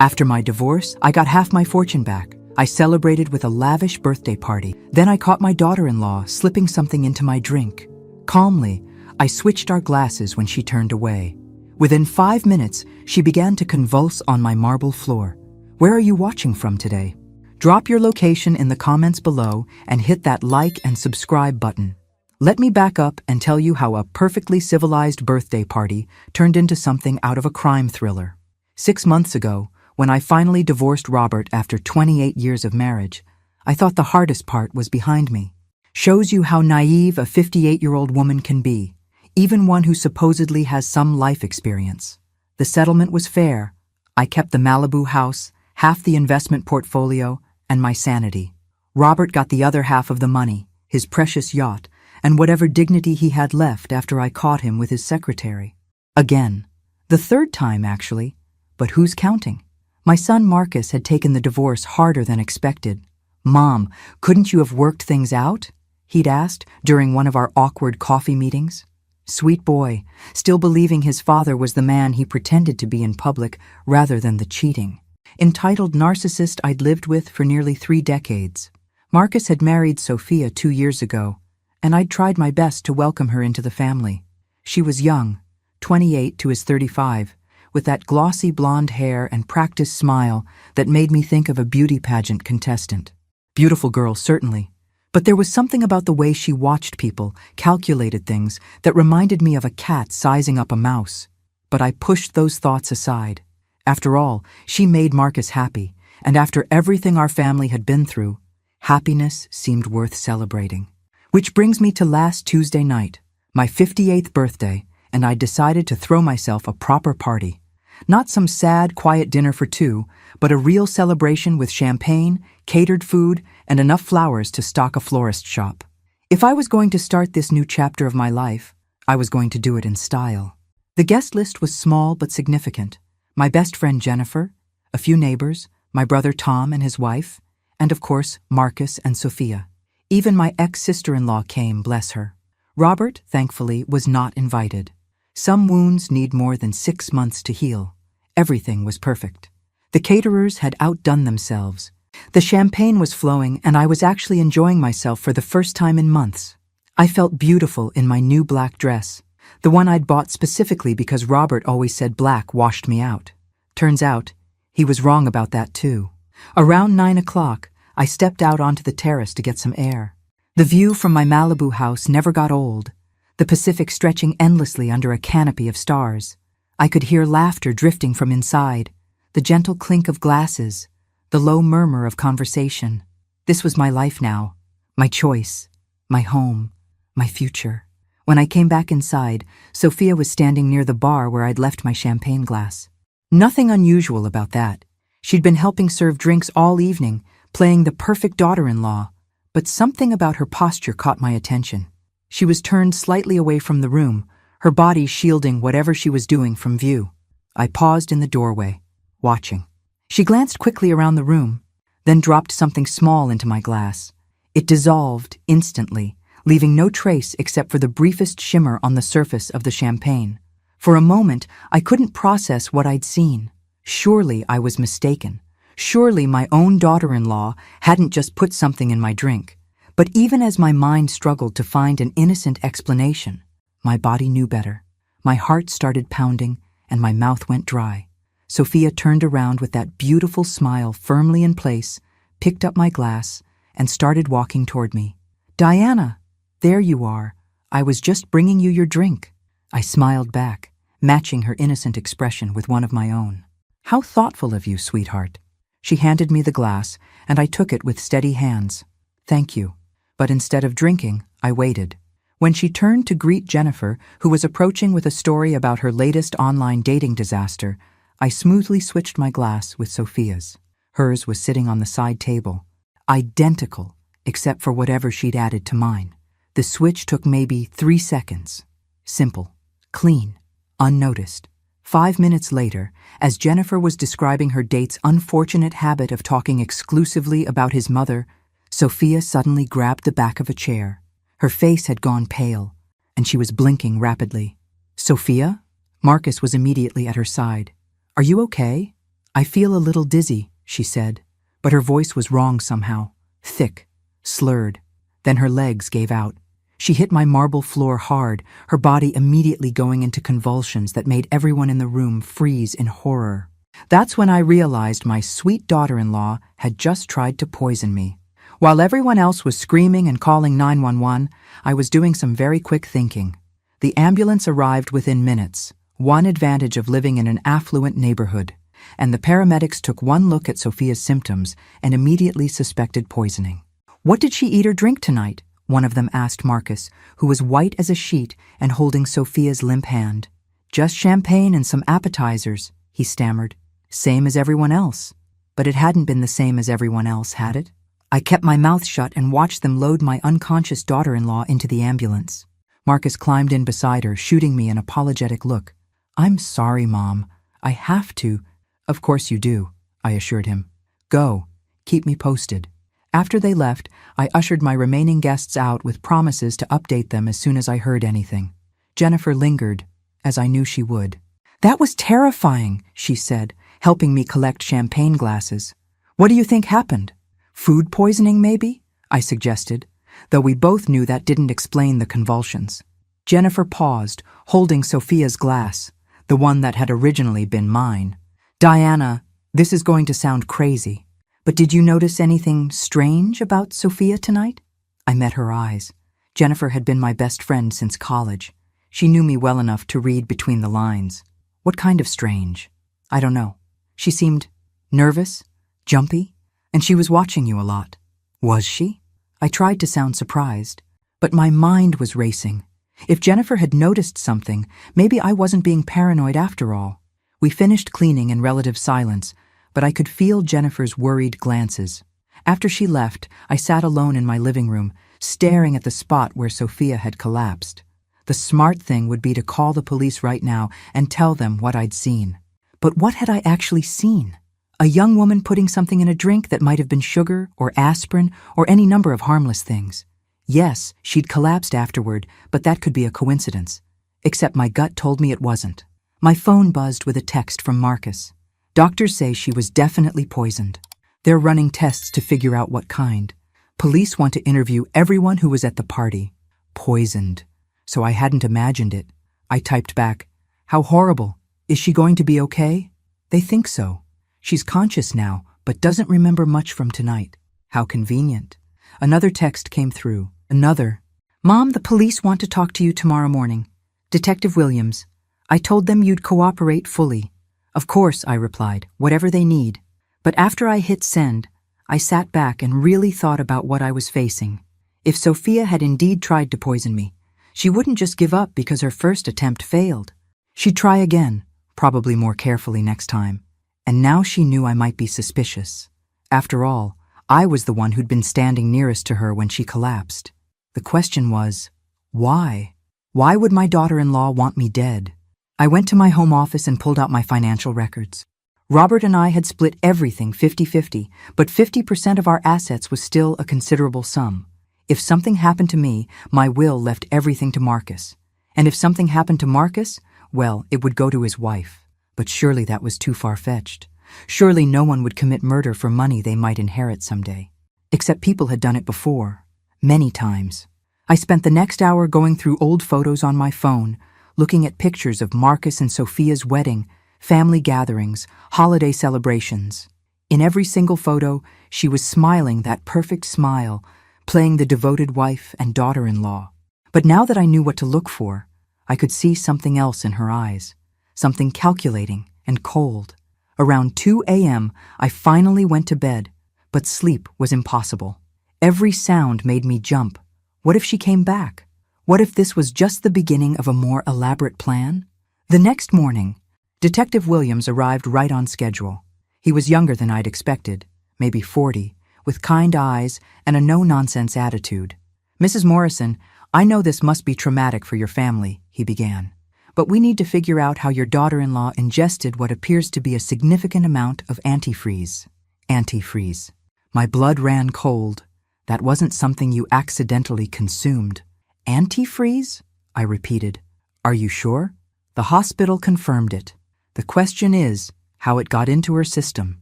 After my divorce, I got half my fortune back. I celebrated with a lavish birthday party. Then I caught my daughter-in-law slipping something into my drink. Calmly, I switched our glasses when she turned away. Within 5 minutes, she began to convulse on my marble floor. Where are you watching from today? Drop your location in the comments below and hit that like and subscribe button. Let me back up and tell you how a perfectly civilized birthday party turned into something out of a crime thriller. 6 months ago, when I finally divorced Robert after 28 years of marriage, I thought the hardest part was behind me. Shows you how naive a 58-year-old woman can be, even one who supposedly has some life experience. The settlement was fair. I kept the Malibu house, half the investment portfolio, and my sanity. Robert got the other half of the money, his precious yacht, and whatever dignity he had left after I caught him with his secretary. Again. The third time, actually. But who's counting? My son Marcus had taken the divorce harder than expected. "Mom, couldn't you have worked things out?" he'd asked during one of our awkward coffee meetings. Sweet boy, still believing his father was the man he pretended to be in public rather than the cheating, entitled narcissist I'd lived with for nearly 3 decades. Marcus had married Sophia 2 years ago, and I'd tried my best to welcome her into the family. She was young, 28 to his 35, with that glossy blonde hair and practiced smile that made me think of a beauty pageant contestant. Beautiful girl, certainly. But there was something about the way she watched people, calculated things, that reminded me of a cat sizing up a mouse. But I pushed those thoughts aside. After all, she made Marcus happy, and after everything our family had been through, happiness seemed worth celebrating. Which brings me to last Tuesday night, my 58th birthday, and I decided to throw myself a proper party. Not some sad, quiet dinner for 2, but a real celebration with champagne, catered food, and enough flowers to stock a florist shop. If I was going to start this new chapter of my life, I was going to do it in style. The guest list was small but significant. My best friend Jennifer, a few neighbors, my brother Tom and his wife, and of course, Marcus and Sophia. Even my ex-sister-in-law came, bless her. Robert, thankfully, was not invited. Some wounds need more than 6 months to heal. Everything was perfect. The caterers had outdone themselves. The champagne was flowing, and I was actually enjoying myself for the first time in months. I felt beautiful in my new black dress, the one I'd bought specifically because Robert always said black washed me out. Turns out, he was wrong about that too. Around 9 o'clock, I stepped out onto the terrace to get some air. The view from my Malibu house never got old, the Pacific stretching endlessly under a canopy of stars. I could hear laughter drifting from inside, the gentle clink of glasses, the low murmur of conversation. This was my life now, my choice, my home, my future. When I came back inside, Sophia was standing near the bar where I'd left my champagne glass. Nothing unusual about that. She'd been helping serve drinks all evening, playing the perfect daughter-in-law, but something about her posture caught my attention. She was turned slightly away from the room, her body shielding whatever she was doing from view. I paused in the doorway, watching. She glanced quickly around the room, then dropped something small into my glass. It dissolved instantly, leaving no trace except for the briefest shimmer on the surface of the champagne. For a moment, I couldn't process what I'd seen. Surely I was mistaken. Surely my own daughter-in-law hadn't just put something in my drink. But even as my mind struggled to find an innocent explanation, my body knew better. My heart started pounding, and my mouth went dry. Sophia turned around with that beautiful smile firmly in place, picked up my glass, and started walking toward me. "Diana, there you are. I was just bringing you your drink." I smiled back, matching her innocent expression with one of my own. "How thoughtful of you, sweetheart." She handed me the glass, and I took it with steady hands. "Thank you." But instead of drinking, I waited. When she turned to greet Jennifer, who was approaching with a story about her latest online dating disaster, I smoothly switched my glass with Sophia's. Hers was sitting on the side table, identical, except for whatever she'd added to mine. The switch took maybe 3 seconds. Simple, clean, unnoticed. 5 minutes later, as Jennifer was describing her date's unfortunate habit of talking exclusively about his mother, Sophia suddenly grabbed the back of a chair. Her face had gone pale, and she was blinking rapidly. "Sophia?" Marcus was immediately at her side. "Are you okay?" I feel a little dizzy, she said, but her voice was wrong somehow, thick, slurred. Then her legs gave out. She hit my marble floor hard, her body immediately going into convulsions that made everyone in the room freeze in horror. That's when I realized my sweet daughter-in-law had just tried to poison me. While everyone else was screaming and calling 911, I was doing some very quick thinking. The ambulance arrived within minutes, one advantage of living in an affluent neighborhood, and the paramedics took one look at Sophia's symptoms and immediately suspected poisoning. "What did she eat or drink tonight?" one of them asked Marcus, who was white as a sheet and holding Sophia's limp hand. "Just champagne and some appetizers," he stammered. "Same as everyone else." But it hadn't been the same as everyone else, had it? I kept my mouth shut and watched them load my unconscious daughter-in-law into the ambulance. Marcus climbed in beside her, shooting me an apologetic look. "I'm sorry, Mom. I have to." "Of course you do," I assured him. "Go. Keep me posted." After they left, I ushered my remaining guests out with promises to update them as soon as I heard anything. Jennifer lingered, as I knew she would. "That was terrifying," she said, helping me collect champagne glasses. "What do you think happened? Food poisoning, maybe?" I suggested, though we both knew that didn't explain the convulsions. Jennifer paused, holding Sophia's glass, the one that had originally been mine. "Diana, this is going to sound crazy, but did you notice anything strange about Sophia tonight?" I met her eyes. Jennifer had been my best friend since college. She knew me well enough to read between the lines. "What kind of strange?" "I don't know. She seemed nervous, jumpy, and she was watching you a lot." "Was she?" I tried to sound surprised, but my mind was racing. If Jennifer had noticed something, maybe I wasn't being paranoid after all. We finished cleaning in relative silence, but I could feel Jennifer's worried glances. After she left, I sat alone in my living room, staring at the spot where Sophia had collapsed. The smart thing would be to call the police right now and tell them what I'd seen. But what had I actually seen? A young woman putting something in a drink that might have been sugar or aspirin or any number of harmless things. Yes, she'd collapsed afterward, but that could be a coincidence. Except my gut told me it wasn't. My phone buzzed with a text from Marcus. "Doctors say she was definitely poisoned. They're running tests to figure out what kind. Police want to interview everyone who was at the party." Poisoned. So I hadn't imagined it. I typed back, "How horrible. Is she going to be okay?" "They think so. She's conscious now, but doesn't remember much from tonight." How convenient. Another text came through. Another. "Mom, the police want to talk to you tomorrow morning. Detective Williams. I told them you'd cooperate fully." "Of course," I replied, "whatever they need." But after I hit send, I sat back and really thought about what I was facing. If Sophia had indeed tried to poison me, she wouldn't just give up because her first attempt failed. She'd try again, probably more carefully next time. And now she knew I might be suspicious. After all, I was the one who'd been standing nearest to her when she collapsed. The question was, why? Why would my daughter-in-law want me dead? I went to my home office and pulled out my financial records. Robert and I had split everything 50-50, but 50% of our assets was still a considerable sum. If something happened to me, my will left everything to Marcus. And if something happened to Marcus, well, it would go to his wife. But surely that was too far-fetched. Surely no one would commit murder for money they might inherit someday. Except people had done it before. Many times. I spent the next hour going through old photos on my phone, looking at pictures of Marcus and Sophia's wedding, family gatherings, holiday celebrations. In every single photo, she was smiling that perfect smile, playing the devoted wife and daughter-in-law. But now that I knew what to look for, I could see something else in her eyes, something calculating and cold. Around 2 a.m., I finally went to bed, but sleep was impossible. Every sound made me jump. What if she came back? What if this was just the beginning of a more elaborate plan? The next morning, Detective Williams arrived right on schedule. He was younger than I'd expected, maybe 40, with kind eyes and a no-nonsense attitude. "Mrs. Morrison, I know this must be traumatic for your family," he began. "But we need to figure out how your daughter-in-law ingested what appears to be a significant amount of antifreeze." Antifreeze. My blood ran cold. That wasn't something you accidentally consumed. "Antifreeze?" I repeated. "Are you sure?" The hospital confirmed it. The question is, how it got into her system.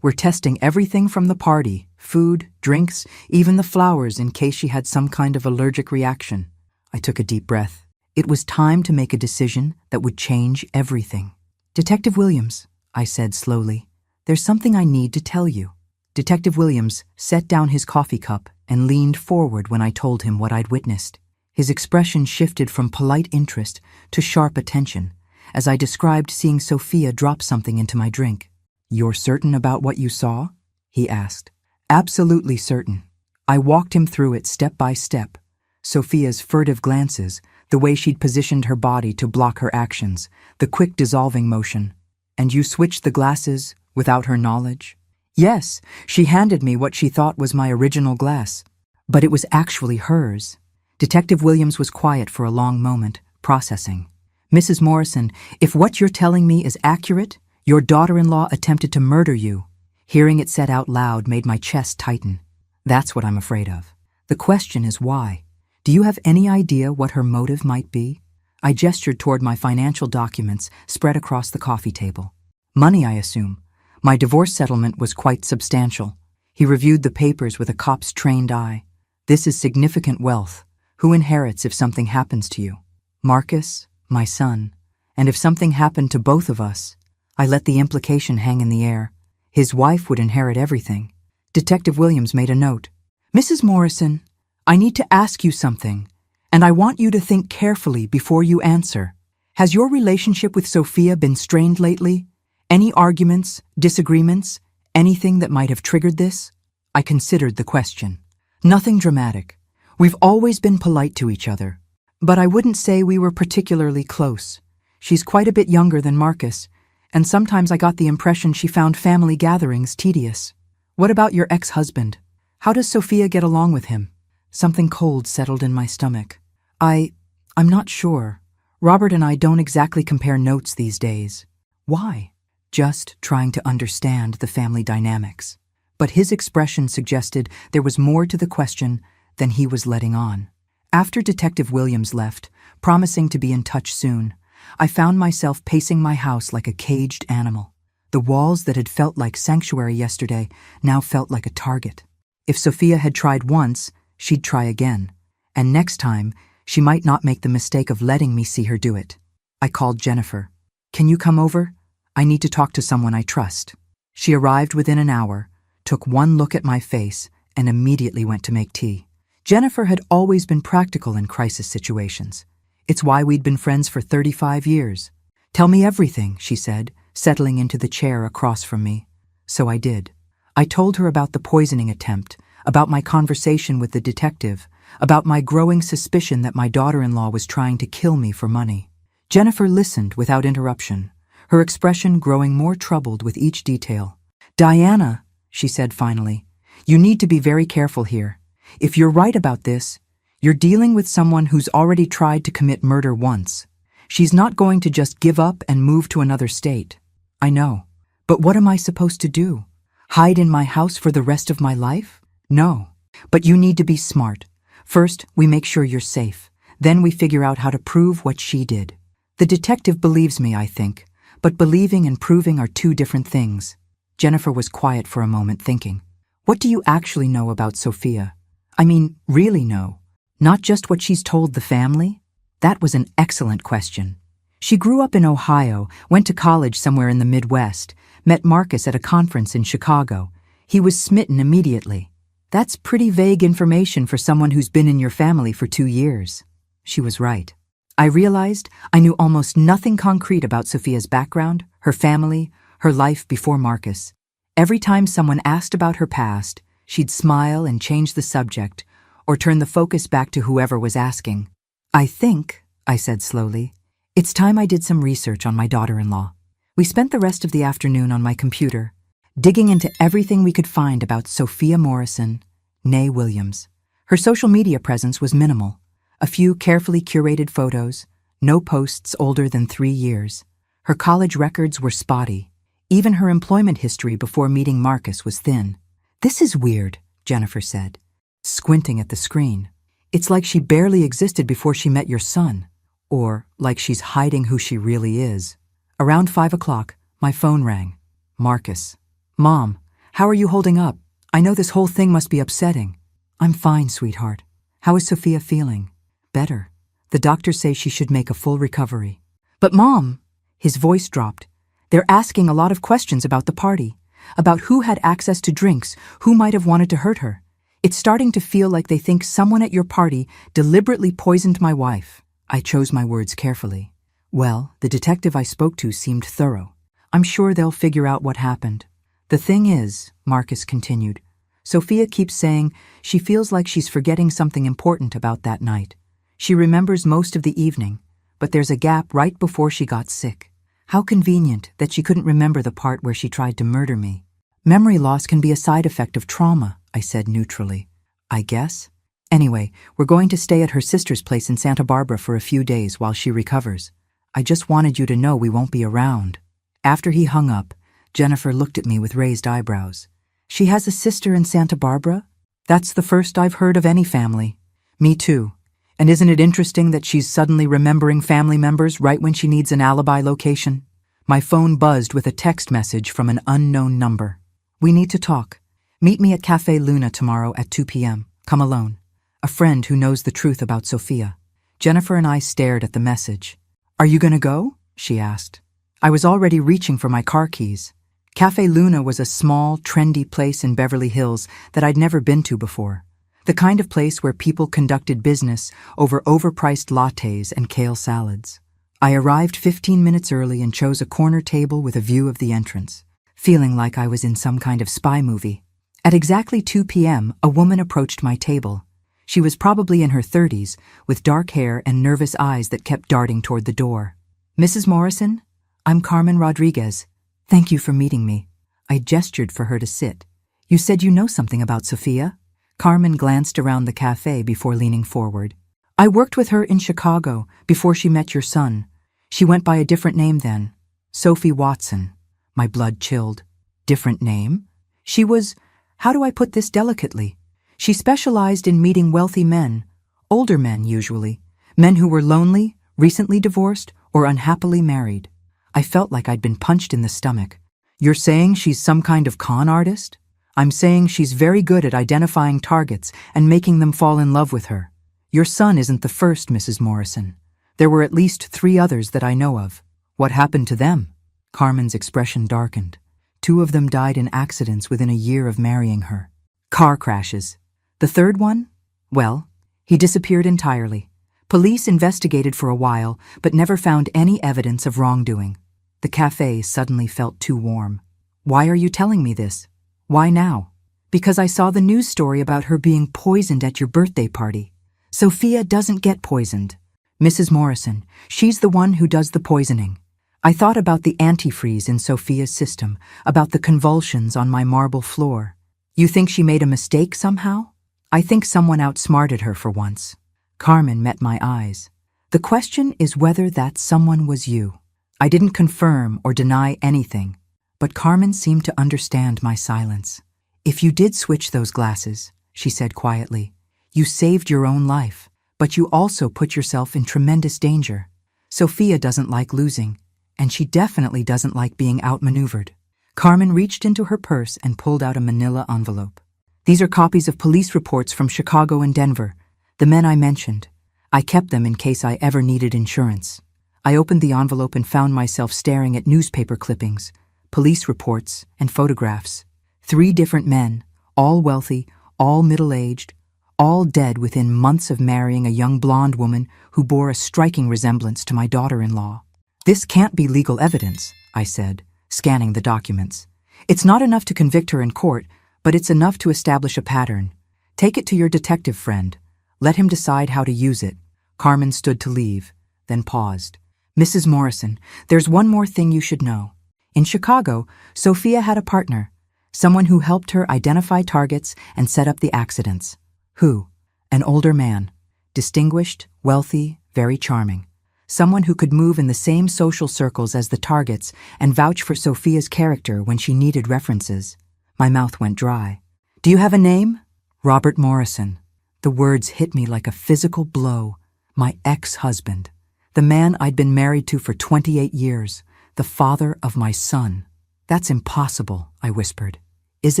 We're testing everything from the party, food, drinks, even the flowers in case she had some kind of allergic reaction. I took a deep breath. It was time to make a decision that would change everything. Detective Williams, I said slowly, there's something I need to tell you. Detective Williams set down his coffee cup and leaned forward when I told him what I'd witnessed. His expression shifted from polite interest to sharp attention as I described seeing Sophia drop something into my drink. You're certain about what you saw? He asked. Absolutely certain. I walked him through it step by step. Sophia's furtive glances, the way she'd positioned her body to block her actions, the quick dissolving motion. And you switched the glasses without her knowledge? Yes, she handed me what she thought was my original glass. But it was actually hers. Detective Williams was quiet for a long moment, processing. Mrs. Morrison, if what you're telling me is accurate, your daughter-in-law attempted to murder you. Hearing it said out loud made my chest tighten. That's what I'm afraid of. The question is why? Do you have any idea what her motive might be? I gestured toward my financial documents spread across the coffee table. Money, I assume. My divorce settlement was quite substantial. He reviewed the papers with a cop's trained eye. This is significant wealth. Who inherits if something happens to you? Marcus, my son. And if something happened to both of us, I let the implication hang in the air. His wife would inherit everything. Detective Williams made a note. Mrs. Morrison, I need to ask you something, and I want you to think carefully before you answer. Has your relationship with Sophia been strained lately? Any arguments, disagreements, anything that might have triggered this? I considered the question. Nothing dramatic. We've always been polite to each other, but I wouldn't say we were particularly close. She's quite a bit younger than Marcus, and sometimes I got the impression she found family gatherings tedious. What about your ex-husband? How does Sophia get along with him? Something cold settled in my stomach. I'm not sure. Robert and I don't exactly compare notes these days. Why? Just trying to understand the family dynamics. But his expression suggested there was more to the question than he was letting on. After Detective Williams left, promising to be in touch soon, I found myself pacing my house like a caged animal. The walls that had felt like sanctuary yesterday now felt like a target. If Sophia had tried once, she'd try again. And next time, she might not make the mistake of letting me see her do it. I called Jennifer. Can you come over? I need to talk to someone I trust. She arrived within an hour, took one look at my face, and immediately went to make tea. Jennifer had always been practical in crisis situations. It's why we'd been friends for 35 years. Tell me everything, she said, settling into the chair across from me. So I did. I told her about the poisoning attempt, about my conversation with the detective, about my growing suspicion that my daughter-in-law was trying to kill me for money. Jennifer listened without interruption, her expression growing more troubled with each detail. Diana, she said finally, you need to be very careful here. If you're right about this, you're dealing with someone who's already tried to commit murder once. She's not going to just give up and move to another state. I know. But what am I supposed to do? Hide in my house for the rest of my life? No. But you need to be smart. First, we make sure you're safe. Then we figure out how to prove what she did. The detective believes me, I think. But believing and proving are two different things. Jennifer was quiet for a moment, thinking. What do you actually know about Sophia? I mean, really know. Not just what she's told the family? That was an excellent question. She grew up in Ohio, went to college somewhere in the Midwest, met Marcus at a conference in Chicago. He was smitten immediately. That's pretty vague information for someone who's been in your family for 2 years. She was right. I realized I knew almost nothing concrete about Sophia's background, her family, her life before Marcus. Every time someone asked about her past, she'd smile and change the subject, or turn the focus back to whoever was asking. I think, I said slowly, it's time I did some research on my daughter-in-law. We spent the rest of the afternoon on my computer, digging into everything we could find about Sophia Morrison, née Williams. Her social media presence was minimal. A few carefully curated photos, no posts older than 3 years. Her college records were spotty. Even her employment history before meeting Marcus was thin. This is weird, Jennifer said, squinting at the screen. It's like she barely existed before she met your son, or like she's hiding who she really is. Around 5 o'clock, my phone rang. Marcus. Mom, how are you holding up? I know this whole thing must be upsetting. I'm fine, sweetheart. How is Sophia feeling? Better. The doctors say she should make a full recovery. But Mom, his voice dropped. They're asking a lot of questions about the party, about who had access to drinks, who might have wanted to hurt her. It's starting to feel like they think someone at your party deliberately poisoned my wife. I chose my words carefully. Well, the detective I spoke to seemed thorough. I'm sure they'll figure out what happened. The thing is, Marcus continued, Sophia keeps saying she feels like she's forgetting something important about that night. She remembers most of the evening, but there's a gap right before she got sick. How convenient that she couldn't remember the part where she tried to murder me. Memory loss can be a side effect of trauma, I said neutrally. I guess. Anyway, we're going to stay at her sister's place in Santa Barbara for a few days while she recovers. I just wanted you to know we won't be around. After he hung up, Jennifer looked at me with raised eyebrows. She has a sister in Santa Barbara? That's the first I've heard of any family. Me too. And isn't it interesting that she's suddenly remembering family members right when she needs an alibi location? My phone buzzed with a text message from an unknown number. We need to talk. Meet me at Cafe Luna tomorrow at 2 p.m. Come alone. A friend who knows the truth about Sophia. Jennifer and I stared at the message. Are you gonna go? She asked. I was already reaching for my car keys. Cafe Luna was a small, trendy place in Beverly Hills that I'd never been to before. The kind of place where people conducted business over overpriced lattes and kale salads. I arrived 15 minutes early and chose a corner table with a view of the entrance, feeling like I was in some kind of spy movie. At exactly 2 p.m., a woman approached my table. She was probably in her 30s, with dark hair and nervous eyes that kept darting toward the door. Mrs. Morrison? I'm Carmen Rodriguez. Thank you for meeting me. I gestured for her to sit. You said you know something about Sophia? Carmen glanced around the cafe before leaning forward. I worked with her in Chicago before she met your son. She went by a different name then. Sophie Watson. My blood chilled. Different name? She was, how do I put this delicately? She specialized in meeting wealthy men, older men usually, men who were lonely, recently divorced, or unhappily married. I felt like I'd been punched in the stomach. You're saying she's some kind of con artist? I'm saying she's very good at identifying targets and making them fall in love with her. Your son isn't the first, Mrs. Morrison. There were at least 3 others that I know of. What happened to them? Carmen's expression darkened. 2 of them died in accidents within a year of marrying her. Car crashes. The 3rd one? Well, he disappeared entirely. Police investigated for a while, but never found any evidence of wrongdoing. The cafe suddenly felt too warm. Why are you telling me this? Why now? Because I saw the news story about her being poisoned at your birthday party. Sophia doesn't get poisoned. Mrs. Morrison, she's the one who does the poisoning. I thought about the antifreeze in Sophia's system, about the convulsions on my marble floor. You think she made a mistake somehow? I think someone outsmarted her for once. Carmen met my eyes. The question is whether that someone was you. I didn't confirm or deny anything, but Carmen seemed to understand my silence. If you did switch those glasses, she said quietly, you saved your own life, but you also put yourself in tremendous danger. Sophia doesn't like losing, and she definitely doesn't like being outmaneuvered. Carmen reached into her purse and pulled out a manila envelope. These are copies of police reports from Chicago and Denver, the men I mentioned. I kept them in case I ever needed insurance. I opened the envelope and found myself staring at newspaper clippings, police reports, and photographs. 3 different men, all wealthy, all middle-aged, all dead within months of marrying a young blonde woman who bore a striking resemblance to my daughter-in-law. This can't be legal evidence, I said, scanning the documents. It's not enough to convict her in court, but it's enough to establish a pattern. Take it to your detective friend. Let him decide how to use it. Carmen stood to leave, then paused. Mrs. Morrison, there's one more thing you should know. In Chicago, Sophia had a partner, someone who helped her identify targets and set up the accidents. Who? An older man. Distinguished, wealthy, very charming. Someone who could move in the same social circles as the targets and vouch for Sophia's character when she needed references. My mouth went dry. Do you have a name? Robert Morrison. The words hit me like a physical blow. My ex-husband. The man I'd been married to for 28 years. The father of my son. That's impossible, I whispered. Is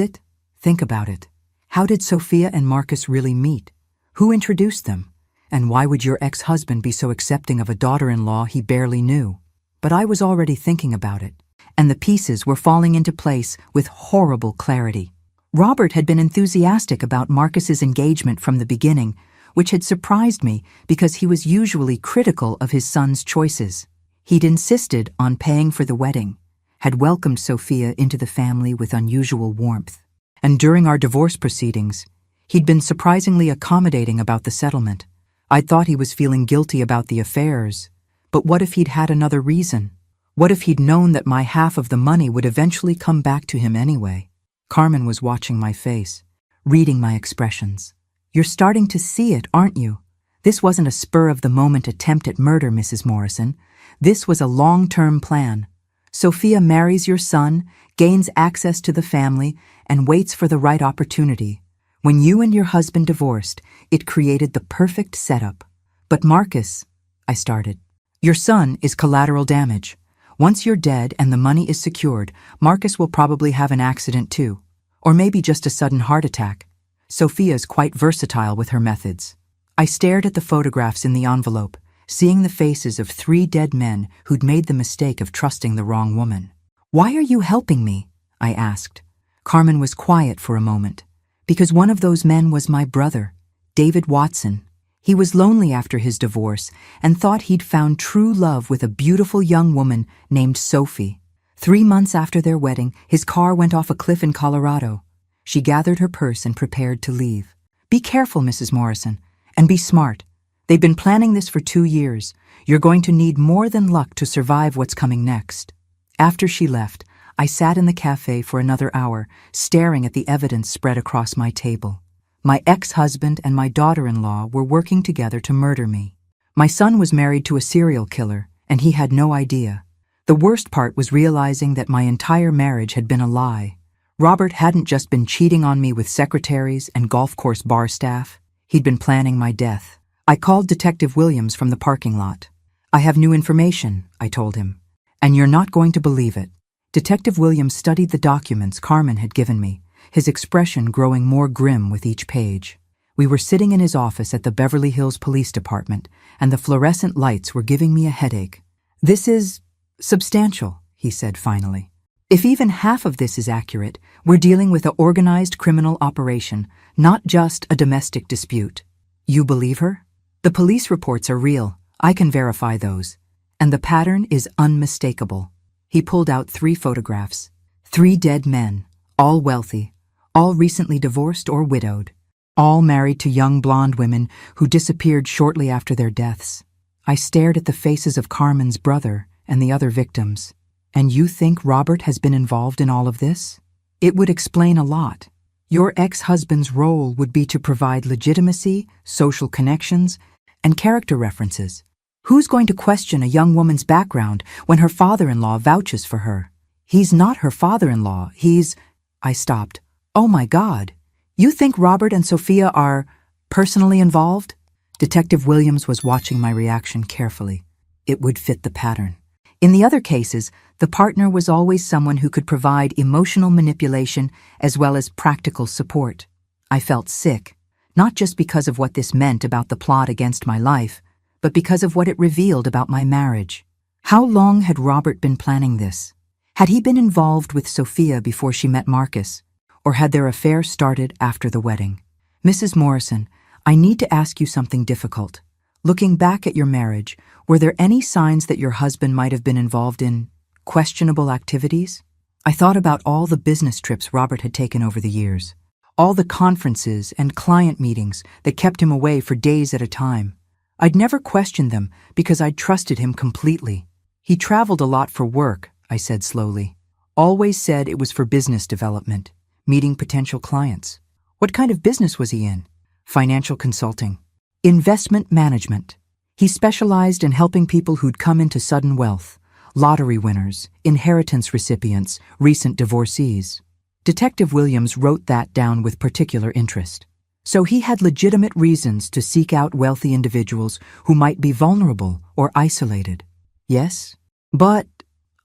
it? Think about it. How did Sophia and Marcus really meet? Who introduced them? And why would your ex-husband be so accepting of a daughter-in-law he barely knew? But I was already thinking about it, and the pieces were falling into place with horrible clarity. Robert had been enthusiastic about Marcus's engagement from the beginning, which had surprised me because he was usually critical of his son's choices. He'd insisted on paying for the wedding, had welcomed Sophia into the family with unusual warmth, and during our divorce proceedings, he'd been surprisingly accommodating about the settlement. I'd thought he was feeling guilty about the affairs, but what if he'd had another reason? What if he'd known that my half of the money would eventually come back to him anyway? Carmen was watching my face, reading my expressions. You're starting to see it, aren't you? This wasn't a spur-of-the-moment attempt at murder, Mrs. Morrison. This was a long-term plan. Sophia marries your son, gains access to the family, and waits for the right opportunity. When you and your husband divorced, it created the perfect setup. But Marcus, I started. Your son is collateral damage. Once you're dead and the money is secured, Marcus will probably have an accident too. Or maybe just a sudden heart attack. Sophia's quite versatile with her methods. I stared at the photographs in the envelope, seeing the faces of 3 dead men who'd made the mistake of trusting the wrong woman. Why are you helping me? I asked. Carmen was quiet for a moment. Because one of those men was my brother, David Watson. He was lonely after his divorce and thought he'd found true love with a beautiful young woman named Sophie. 3 months after their wedding, his car went off a cliff in Colorado. She gathered her purse and prepared to leave. Be careful, Mrs. Morrison, and be smart. They've been planning this for 2 years. You're going to need more than luck to survive what's coming next. After she left, I sat in the cafe for another hour, staring at the evidence spread across my table. My ex-husband and my daughter-in-law were working together to murder me. My son was married to a serial killer, and he had no idea. The worst part was realizing that my entire marriage had been a lie. Robert hadn't just been cheating on me with secretaries and golf course bar staff. He'd been planning my death. I called Detective Williams from the parking lot. I have new information, I told him, and you're not going to believe it. Detective Williams studied the documents Carmen had given me, his expression growing more grim with each page. We were sitting in his office at the Beverly Hills Police Department, and the fluorescent lights were giving me a headache. This is substantial, he said finally. If even half of this is accurate, we're dealing with an organized criminal operation, not just a domestic dispute. You believe her? The police reports are real. I can verify those. And the pattern is unmistakable. He pulled out 3 photographs. 3 dead men, all wealthy, all recently divorced or widowed, all married to young blonde women who disappeared shortly after their deaths. I stared at the faces of Carmen's brother and the other victims. And you think Robert has been involved in all of this? It would explain a lot. Your ex-husband's role would be to provide legitimacy, social connections, and character references. Who's going to question a young woman's background when her father-in-law vouches for her? He's not her father-in-law, he's... I stopped. Oh my God. You think Robert and Sophia are personally involved? Detective Williams was watching my reaction carefully. It would fit the pattern. In the other cases, the partner was always someone who could provide emotional manipulation as well as practical support. I felt sick, not just because of what this meant about the plot against my life, but because of what it revealed about my marriage. How long had Robert been planning this? Had he been involved with Sophia before she met Marcus, or had their affair started after the wedding? Mrs. Morrison, I need to ask you something difficult. Looking back at your marriage, were there any signs that your husband might have been involved in questionable activities? I thought about all the business trips Robert had taken over the years, all the conferences and client meetings that kept him away for days at a time. I'd never questioned them because I'd trusted him completely. He traveled a lot for work, I said slowly. Always said it was for business development, meeting potential clients. What kind of business was he in? Financial consulting. Investment management. He specialized in helping people who'd come into sudden wealth, lottery winners, inheritance recipients, recent divorcees. Detective Williams wrote that down with particular interest. So he had legitimate reasons to seek out wealthy individuals who might be vulnerable or isolated. Yes? But...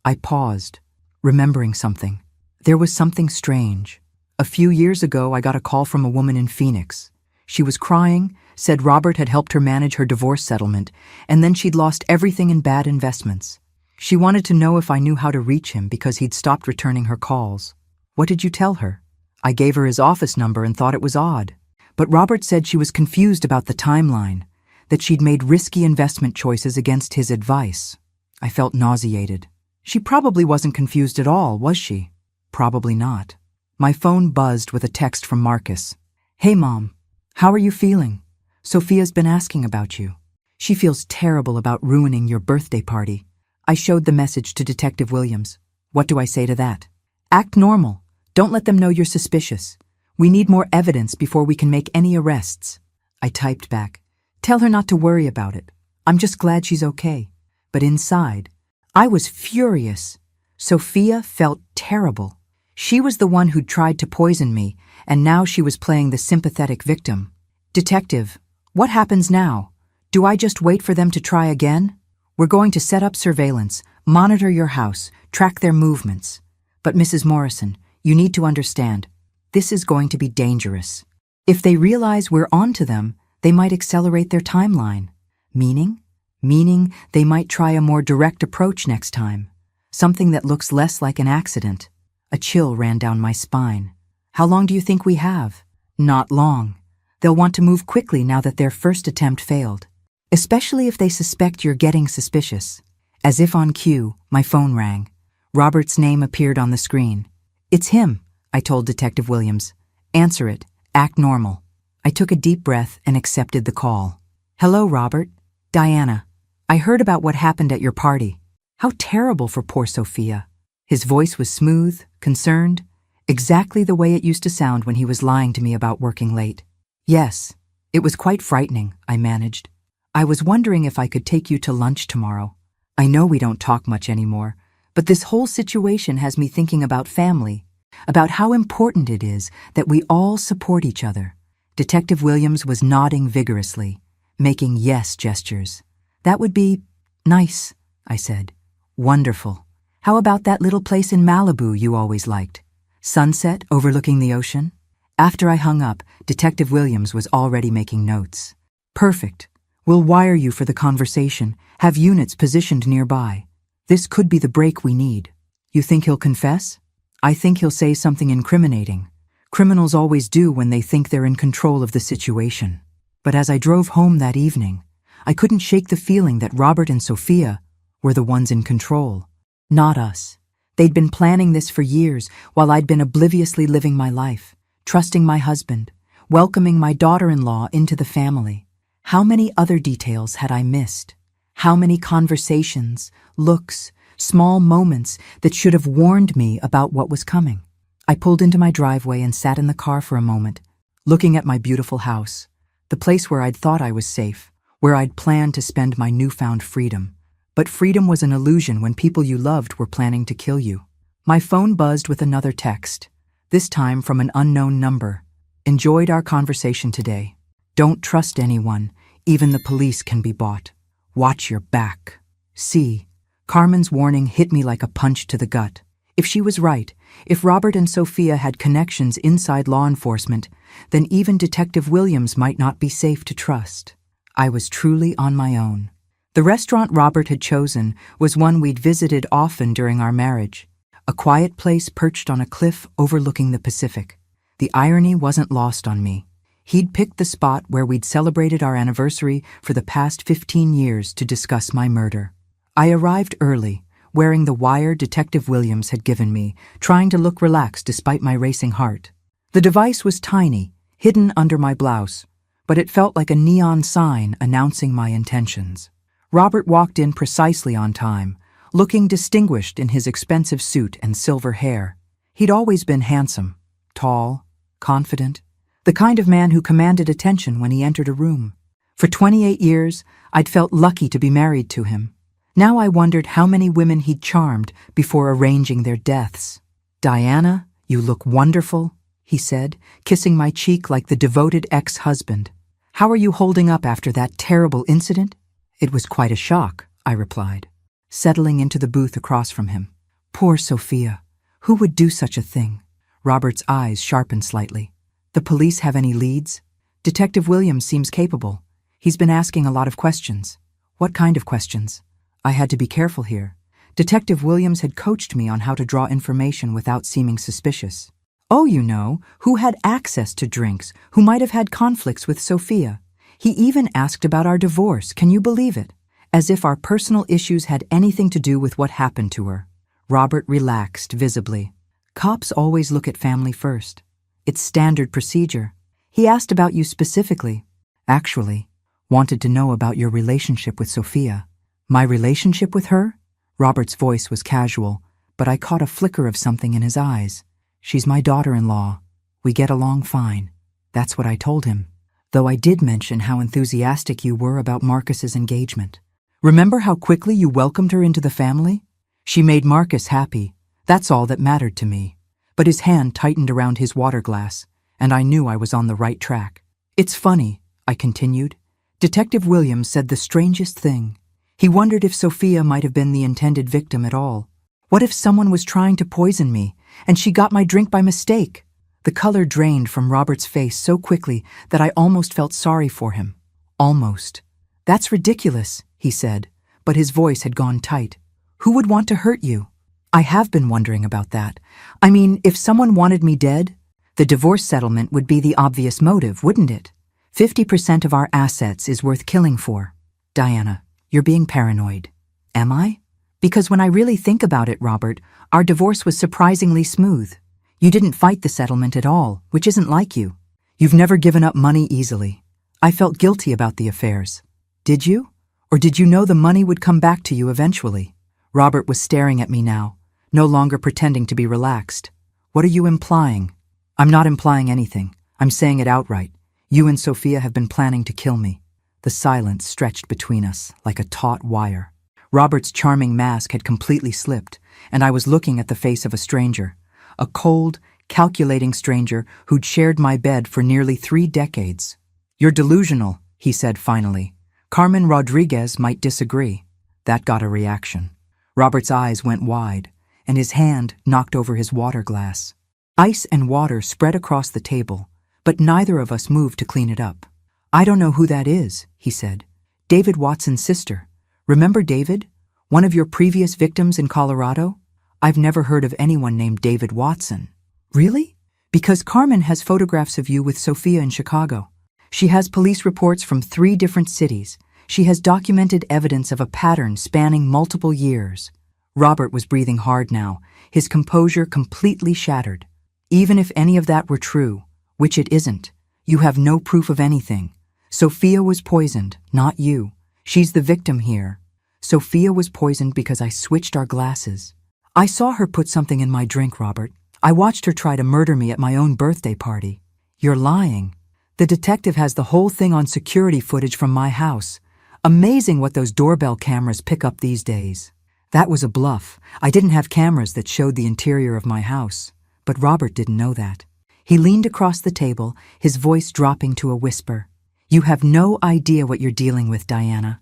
I paused. remembering something. There was something strange. A few years ago, I got a call from a woman in Phoenix. She was crying, said Robert had helped her manage her divorce settlement, and then she'd lost everything in bad investments. She wanted to know if I knew how to reach him because he'd stopped returning her calls. What did you tell her? I gave her his office number and thought it was odd. But Robert said she was confused about the timeline, that she'd made risky investment choices against his advice. I felt nauseated. She probably wasn't confused at all, was she? Probably not. My phone buzzed with a text from Marcus. Hey, Mom. How are you feeling? Sophia's been asking about you. She feels terrible about ruining your birthday party. I showed the message to Detective Williams. What do I say to that? Act normal. Don't let them know you're suspicious. We need more evidence before we can make any arrests. I typed back. Tell her not to worry about it. I'm just glad she's okay. But inside, I was furious. Sophia felt terrible. She was the one who'd tried to poison me, and now she was playing the sympathetic victim. Detective, what happens now? Do I just wait for them to try again? We're going to set up surveillance, monitor your house, track their movements. But Mrs. Morrison, you need to understand, this is going to be dangerous. If they realize we're onto them, they might accelerate their timeline. Meaning? Meaning they might try a more direct approach next time. Something that looks less like an accident. A chill ran down my spine. How long do you think we have? Not long. They'll want to move quickly now that their first attempt failed. Especially if they suspect you're getting suspicious. As if on cue, my phone rang. Robert's name appeared on the screen. It's him, I told Detective Williams. Answer it. Act normal. I took a deep breath and accepted the call. Hello, Robert. Diana. I heard about what happened at your party. How terrible for poor Sophia. His voice was smooth, concerned, exactly the way it used to sound when he was lying to me about working late. Yes, it was quite frightening, I managed. I was wondering if I could take you to lunch tomorrow. I know we don't talk much anymore, but this whole situation has me thinking about family, about how important it is that we all support each other. Detective Williams was nodding vigorously, making yes gestures. That would be nice, I said. Wonderful. How about that little place in Malibu you always liked? Sunset overlooking the ocean? After I hung up, Detective Williams was already making notes. Perfect. We'll wire you for the conversation, have units positioned nearby. This could be the break we need. You think he'll confess? I think he'll say something incriminating. Criminals always do when they think they're in control of the situation. But as I drove home that evening, I couldn't shake the feeling that Robert and Sophia were the ones in control. Not us. They'd been planning this for years while I'd been obliviously living my life, trusting my husband, welcoming my daughter-in-law into the family. How many other details had I missed? How many conversations, looks, small moments that should have warned me about what was coming? I pulled into my driveway and sat in the car for a moment, looking at my beautiful house, the place where I'd thought I was safe, where I'd planned to spend my newfound freedom. But freedom was an illusion when people you loved were planning to kill you. My phone buzzed with another text, this time from an unknown number. Enjoyed our conversation today. Don't trust anyone. Even the police can be bought. Watch your back. See, Carmen's warning hit me like a punch to the gut. If she was right, if Robert and Sophia had connections inside law enforcement, then even Detective Williams might not be safe to trust. I was truly on my own. The restaurant Robert had chosen was one we'd visited often during our marriage, a quiet place perched on a cliff overlooking the Pacific. The irony wasn't lost on me. He'd picked the spot where we'd celebrated our anniversary for the past 15 years to discuss my murder. I arrived early, wearing the wire Detective Williams had given me, trying to look relaxed despite my racing heart. The device was tiny, hidden under my blouse, but it felt like a neon sign announcing my intentions. Robert walked in precisely on time, looking distinguished in his expensive suit and silver hair. He'd always been handsome, tall, confident, the kind of man who commanded attention when he entered a room. For 28 years, I'd felt lucky to be married to him. Now I wondered how many women he'd charmed before arranging their deaths. Diana, you look wonderful, he said, kissing my cheek like the devoted ex-husband. How are you holding up after that terrible incident? It was quite a shock, I replied, settling into the booth across from him. Poor Sophia. Who would do such a thing? Robert's eyes sharpened slightly. The police have any leads? Detective Williams seems capable. He's been asking a lot of questions. What kind of questions? I had to be careful here. Detective Williams had coached me on how to draw information without seeming suspicious. Oh, you know, who had access to drinks, who might have had conflicts with Sophia. He even asked about our divorce, can you believe it? As if our personal issues had anything to do with what happened to her. Robert relaxed visibly. Cops always look at family first. It's standard procedure. He asked about you specifically. Actually, wanted to know about your relationship with Sophia. My relationship with her? Robert's voice was casual, but I caught a flicker of something in his eyes. She's my daughter-in-law. We get along fine. That's what I told him. Though I did mention how enthusiastic you were about Marcus's engagement. Remember how quickly you welcomed her into the family? She made Marcus happy. That's all that mattered to me. But his hand tightened around his water glass, and I knew I was on the right track. It's funny, I continued. Detective Williams said the strangest thing. He wondered if Sophia might have been the intended victim at all. What if someone was trying to poison me, and she got my drink by mistake? The color drained from Robert's face so quickly that I almost felt sorry for him. Almost. That's ridiculous, he said, but his voice had gone tight. Who would want to hurt you? I have been wondering about that. I mean, if someone wanted me dead, the divorce settlement would be the obvious motive, wouldn't it? 50% of our assets is worth killing for. Diana, you're being paranoid. Am I? Because when I really think about it, Robert, our divorce was surprisingly smooth. You didn't fight the settlement at all, which isn't like you. You've never given up money easily. I felt guilty about the affairs. Did you? Or did you know the money would come back to you eventually? Robert was staring at me now, no longer pretending to be relaxed. What are you implying? I'm not implying anything. I'm saying it outright. You and Sophia have been planning to kill me. The silence stretched between us like a taut wire. Robert's charming mask had completely slipped, and I was looking at the face of a stranger. A cold, calculating stranger who'd shared my bed for nearly 3 decades. You're delusional, he said finally. Carmen Rodriguez might disagree. That got a reaction. Robert's eyes went wide, and his hand knocked over his water glass. Ice and water spread across the table, but neither of us moved to clean it up. I don't know who that is, he said. David Watson's sister. Remember David? One of your previous victims in Colorado? I've never heard of anyone named David Watson. Really? Because Carmen has photographs of you with Sophia in Chicago. She has police reports from 3 different cities. She has documented evidence of a pattern spanning multiple years. Robert was breathing hard now, his composure completely shattered. Even if any of that were true, which it isn't, you have no proof of anything. Sophia was poisoned, not you. She's the victim here. Sophia was poisoned because I switched our glasses. I saw her put something in my drink, Robert. I watched her try to murder me at my own birthday party. You're lying. The detective has the whole thing on security footage from my house. Amazing what those doorbell cameras pick up these days. That was a bluff. I didn't have cameras that showed the interior of my house. But Robert didn't know that. He leaned across the table, his voice dropping to a whisper. You have no idea what you're dealing with, Diana.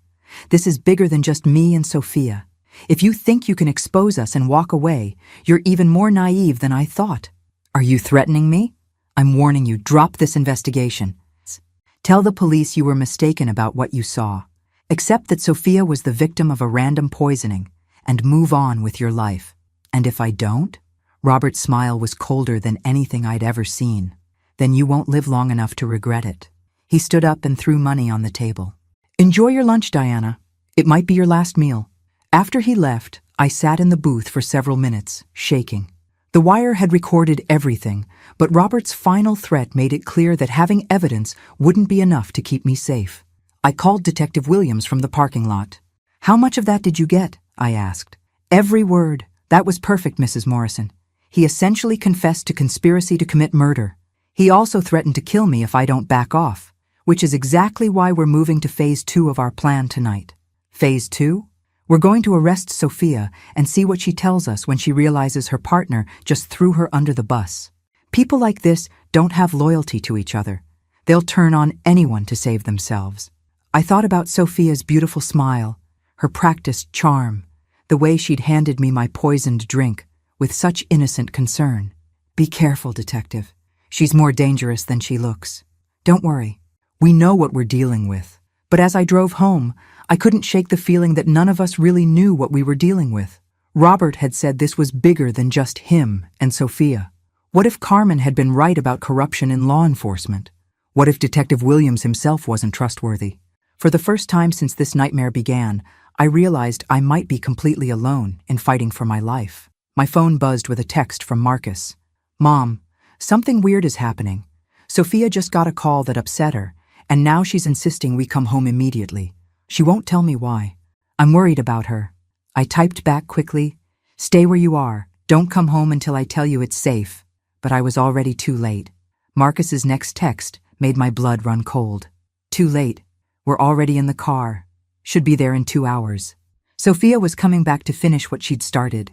This is bigger than just me and Sophia. If you think you can expose us and walk away, you're even more naive than I thought. Are you threatening me? I'm warning you, drop this investigation. Tell the police you were mistaken about what you saw. Accept that Sophia was the victim of a random poisoning, and move on with your life. And if I don't? Robert's smile was colder than anything I'd ever seen. Then you won't live long enough to regret it. He stood up and threw money on the table. Enjoy your lunch, Diana. It might be your last meal. After he left, I sat in the booth for several minutes, shaking. The wire had recorded everything, but Robert's final threat made it clear that having evidence wouldn't be enough to keep me safe. I called Detective Williams from the parking lot. How much of that did you get? I asked. Every word. That was perfect, Mrs. Morrison. He essentially confessed to conspiracy to commit murder. He also threatened to kill me if I don't back off, which is exactly why we're moving to Phase 2 of our plan tonight. Phase 2? We're going to arrest Sophia and see what she tells us when she realizes her partner just threw her under the bus. People like this don't have loyalty to each other. They'll turn on anyone to save themselves. I thought about Sophia's beautiful smile, her practiced charm, The way she'd handed me my poisoned drink, with such innocent concern. Be careful, Detective. She's more dangerous than she looks. Don't worry. We know what we're dealing with. But as I drove home, I couldn't shake the feeling that none of us really knew what we were dealing with. Robert had said this was bigger than just him and Sophia. What if Carmen had been right about corruption in law enforcement? What if Detective Williams himself wasn't trustworthy? For the first time since this nightmare began, I realized I might be completely alone in fighting for my life. My phone buzzed with a text from Marcus. Mom, something weird is happening. Sophia just got a call that upset her, and now she's insisting we come home immediately. She won't tell me why. I'm worried about her. I typed back quickly, stay where you are. Don't come home until I tell you it's safe. But I was already too late. Marcus's next text made my blood run cold. Too late. We're already in the car. Should be there in 2 hours. Sophia was coming back to finish what she'd started.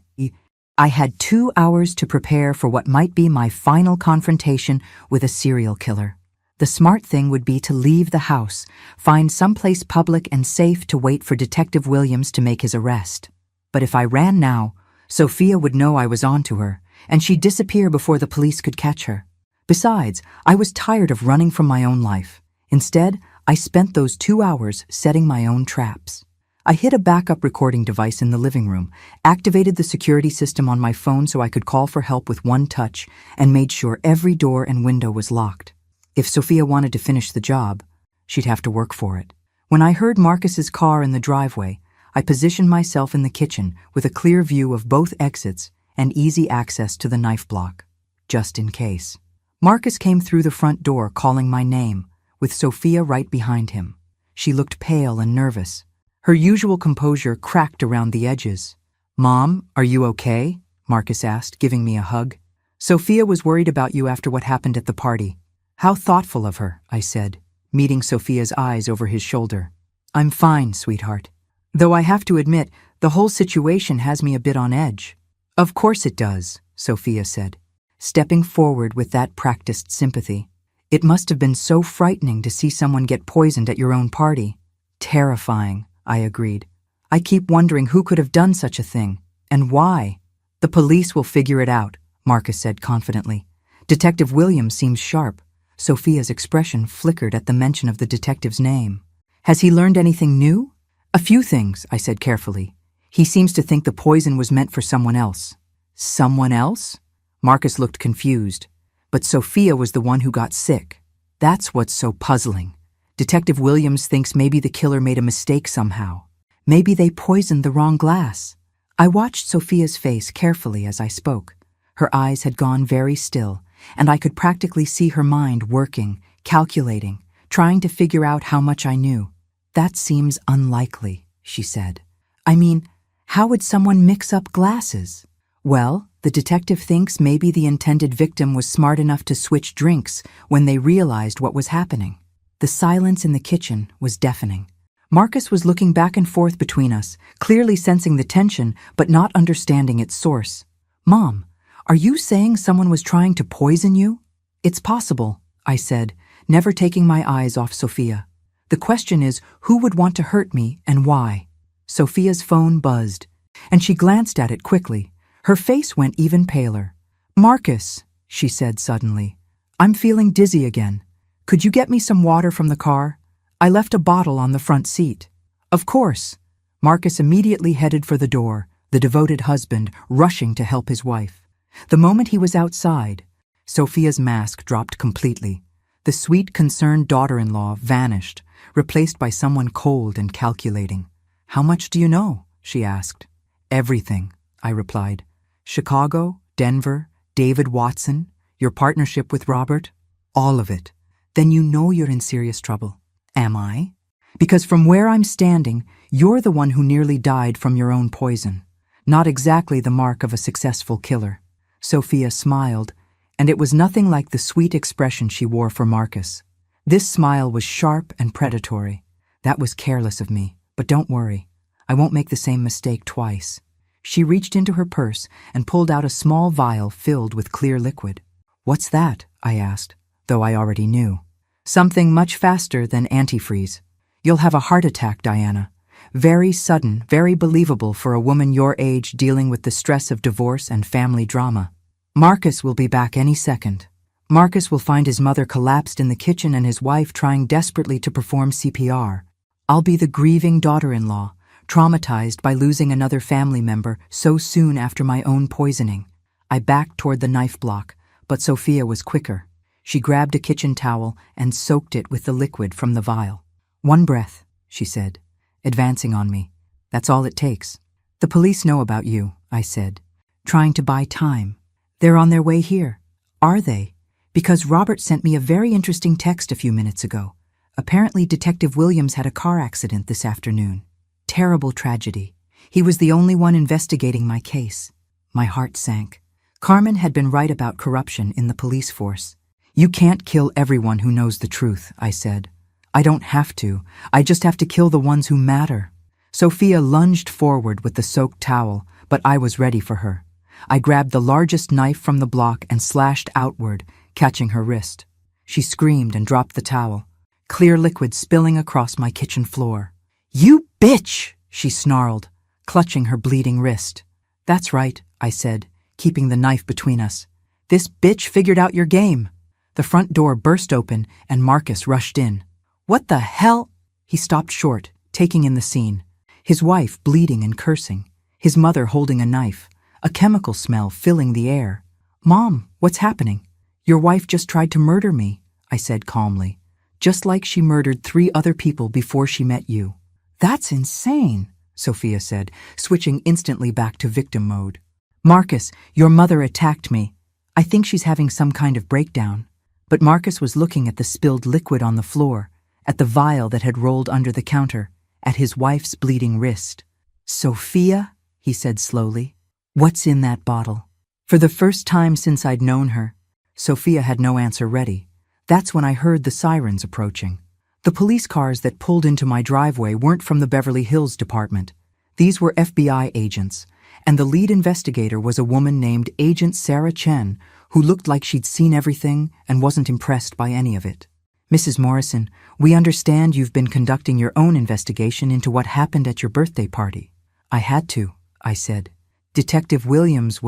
I had 2 hours to prepare for what might be my final confrontation with a serial killer. The smart thing would be to leave the house, find someplace public and safe to wait for Detective Williams to make his arrest. But if I ran now, Sophia would know I was onto her, and she'd disappear before the police could catch her. Besides, I was tired of running from my own life. Instead, I spent those 2 hours setting my own traps. I hid a backup recording device in the living room, activated the security system on my phone so I could call for help with one touch, and made sure every door and window was locked. If Sophia wanted to finish the job, she'd have to work for it. When I heard Marcus's car in the driveway, I positioned myself in the kitchen with a clear view of both exits and easy access to the knife block, just in case. Marcus came through the front door calling my name, with Sophia right behind him. She looked pale and nervous. Her usual composure cracked around the edges. Mom, are you okay? Marcus asked, giving me a hug. Sophia was worried about you after what happened at the party. How thoughtful of her, I said, meeting Sophia's eyes over his shoulder. I'm fine, sweetheart. Though I have to admit, the whole situation has me a bit on edge. Of course it does, Sophia said, stepping forward with that practiced sympathy. It must have been so frightening to see someone get poisoned at your own party. Terrifying, I agreed. I keep wondering who could have done such a thing, and why. The police will figure it out, Marcus said confidently. Detective Williams seems sharp. Sophia's expression flickered at the mention of the detective's name. Has he learned anything new? A few things, I said carefully. He seems to think the poison was meant for someone else. Someone else? Marcus looked confused. But Sophia was the one who got sick. That's what's so puzzling. Detective Williams thinks maybe the killer made a mistake somehow. Maybe they poisoned the wrong glass. I watched Sophia's face carefully as I spoke. Her eyes had gone very still, and I could practically see her mind working, calculating, trying to figure out how much I knew. That seems unlikely, she said. I mean, how would someone mix up glasses? Well, the detective thinks maybe the intended victim was smart enough to switch drinks when they realized what was happening. The silence in the kitchen was deafening. Marcus was looking back and forth between us, clearly sensing the tension but not understanding its source. Mom, are you saying someone was trying to poison you? It's possible, I said, never taking my eyes off Sophia. The question is, who would want to hurt me and why? Sophia's phone buzzed, and she glanced at it quickly. Her face went even paler. Marcus, she said suddenly, I'm feeling dizzy again. Could you get me some water from the car? I left a bottle on the front seat. Of course. Marcus immediately headed for the door, the devoted husband rushing to help his wife. The moment he was outside, Sophia's mask dropped completely. The sweet, concerned daughter-in-law vanished, replaced by someone cold and calculating. How much do you know? She asked. Everything, I replied. Chicago, Denver, David Watson, your partnership with Robert, all of it. Then you know you're in serious trouble. Am I? Because from where I'm standing, you're the one who nearly died from your own poison. Not exactly the mark of a successful killer. Sophia smiled, and it was nothing like the sweet expression she wore for Marcus. This smile was sharp and predatory. That was careless of me, but don't worry. I won't make the same mistake twice. She reached into her purse and pulled out a small vial filled with clear liquid. What's that? I asked, though I already knew. Something much faster than antifreeze. You'll have a heart attack, Diana. Very sudden, very believable for a woman your age dealing with the stress of divorce and family drama. Marcus will be back any second. Marcus will find his mother collapsed in the kitchen and his wife trying desperately to perform CPR. I'll be the grieving daughter-in-law, traumatized by losing another family member so soon after my own poisoning. I backed toward the knife block, but Sophia was quicker. She grabbed a kitchen towel and soaked it with the liquid from the vial. "One breath," she said, advancing on me. "That's all it takes." "The police know about you," I said, trying to buy time. "They're on their way here." "Are they?" "Because Robert sent me a very interesting text a few minutes ago. Apparently Detective Williams had a car accident this afternoon. Terrible tragedy. He was the only one investigating my case." My heart sank. Carmen had been right about corruption in the police force. "You can't kill everyone who knows the truth," I said. "I don't have to. I just have to kill the ones who matter." Sophia lunged forward with the soaked towel, but I was ready for her. I grabbed the largest knife from the block and slashed outward, catching her wrist. She screamed and dropped the towel, clear liquid spilling across my kitchen floor. "You bitch!" she snarled, clutching her bleeding wrist. "That's right," I said, keeping the knife between us. "This bitch figured out your game." The front door burst open and Marcus rushed in. "What the hell?" He stopped short, taking in the scene. His wife bleeding and cursing, his mother holding a knife, a chemical smell filling the air. "Mom, what's happening?" "Your wife just tried to murder me," I said calmly, "just like she murdered 3 other people before she met you." "That's insane," Sophia said, switching instantly back to victim mode. "Marcus, your mother attacked me. I think she's having some kind of breakdown." But Marcus was looking at the spilled liquid on the floor, at the vial that had rolled under the counter, at his wife's bleeding wrist. "Sophia," he said slowly, "what's in that bottle?" For the first time since I'd known her, Sophia had no answer ready. That's when I heard the sirens approaching. The police cars that pulled into my driveway weren't from the Beverly Hills Department. These were FBI agents, and the lead investigator was a woman named Agent Sarah Chen, who looked like she'd seen everything and wasn't impressed by any of it. "Mrs. Morrison, we understand you've been conducting your own investigation into what happened at your birthday party." "I had to," I said. "Detective Williams